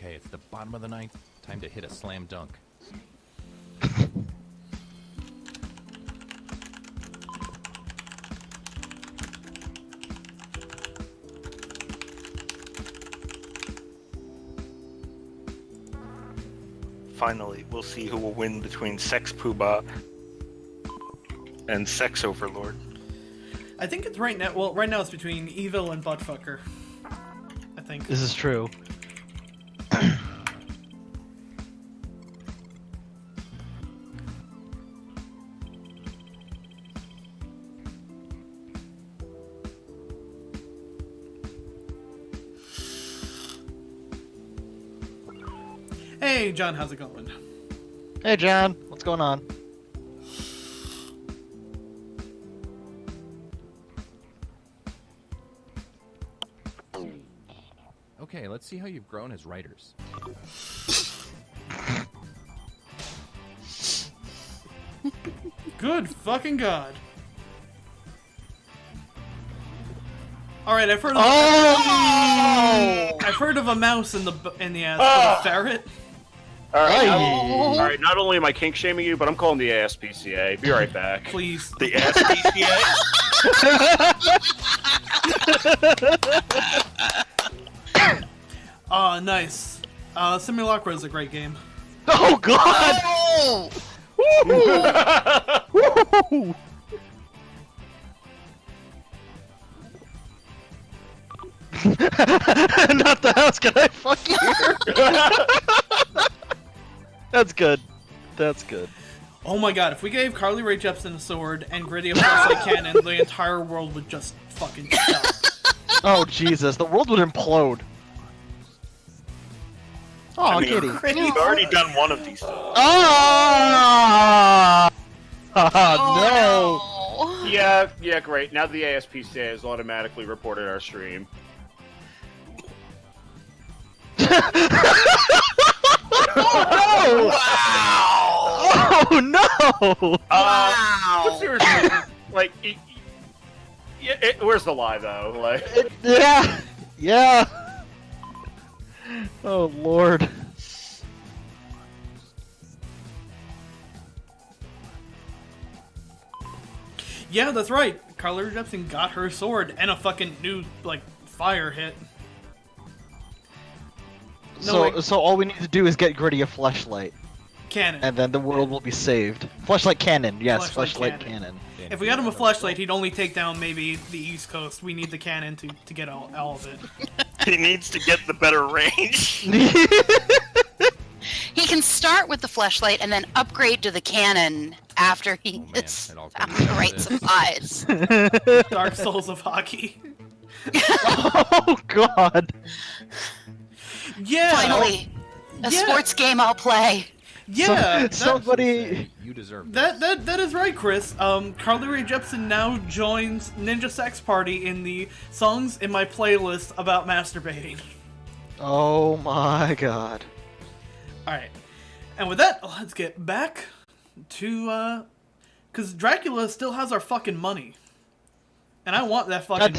Okay, it's the bottom of the ninth. Time to hit a slam dunk. Finally, we'll see who will win between Sex Poobah and Sex Overlord. I think it's right now. Well, right now it's between Evil and Buttfucker. I think. This is true. Hey, John, how's it going? Hey, John. What's going on? Okay, let's see how you've grown as writers. Good fucking god. Alright, I've heard of I've heard of a mouse in the ass, but a ferret? All right, not only am I kink shaming you, but I'm calling the ASPCA. Be right back. Please. The SPCA? Nice. Simulacra is a great game. Oh God! Oh! Woo! Not the house. Can I fuck you? That's good. That's good. Oh my god, if we gave Carly Rae Jepsen a sword and Gritty a flashlight cannon, the entire world would just fucking stop. Oh Jesus, the world would implode. Oh, I mean, Kitty. We've already done one of these. Oh! No! Oh, Yeah, great. Now the ASPCA has automatically reported our stream. Oh, no! Oh no! But seriously, like, where's the lie though? Like, Yeah! Yeah! Oh Lord. Yeah, that's right. Carly Rae Jepsen got her sword and a fucking new, like, fire hit. So all we need to do is get Gritty a fleshlight, Cannon. and then the world will be saved. Fleshlight cannon, yes, Fleshlight fleshlight cannon. If we got him a flashlight, he'd only take down maybe the East Coast. We need the cannon to get all of it. He needs to get the better range. he can start with the fleshlight and then upgrade to the cannon after he Oh, man, hits it all found comes the down to right this. supplies. Dark Souls of hockey. Oh God. Yeah. Finally, a Yeah. sports game I'll play. Yeah. Somebody. You deserve this. That is right, Chris. Carly Rae Jepsen now joins Ninja Sex Party in the songs in my playlist about masturbating. Oh my God. Alright. And with that, let's get back to, because Dracula still has our fucking money. And I want that fucking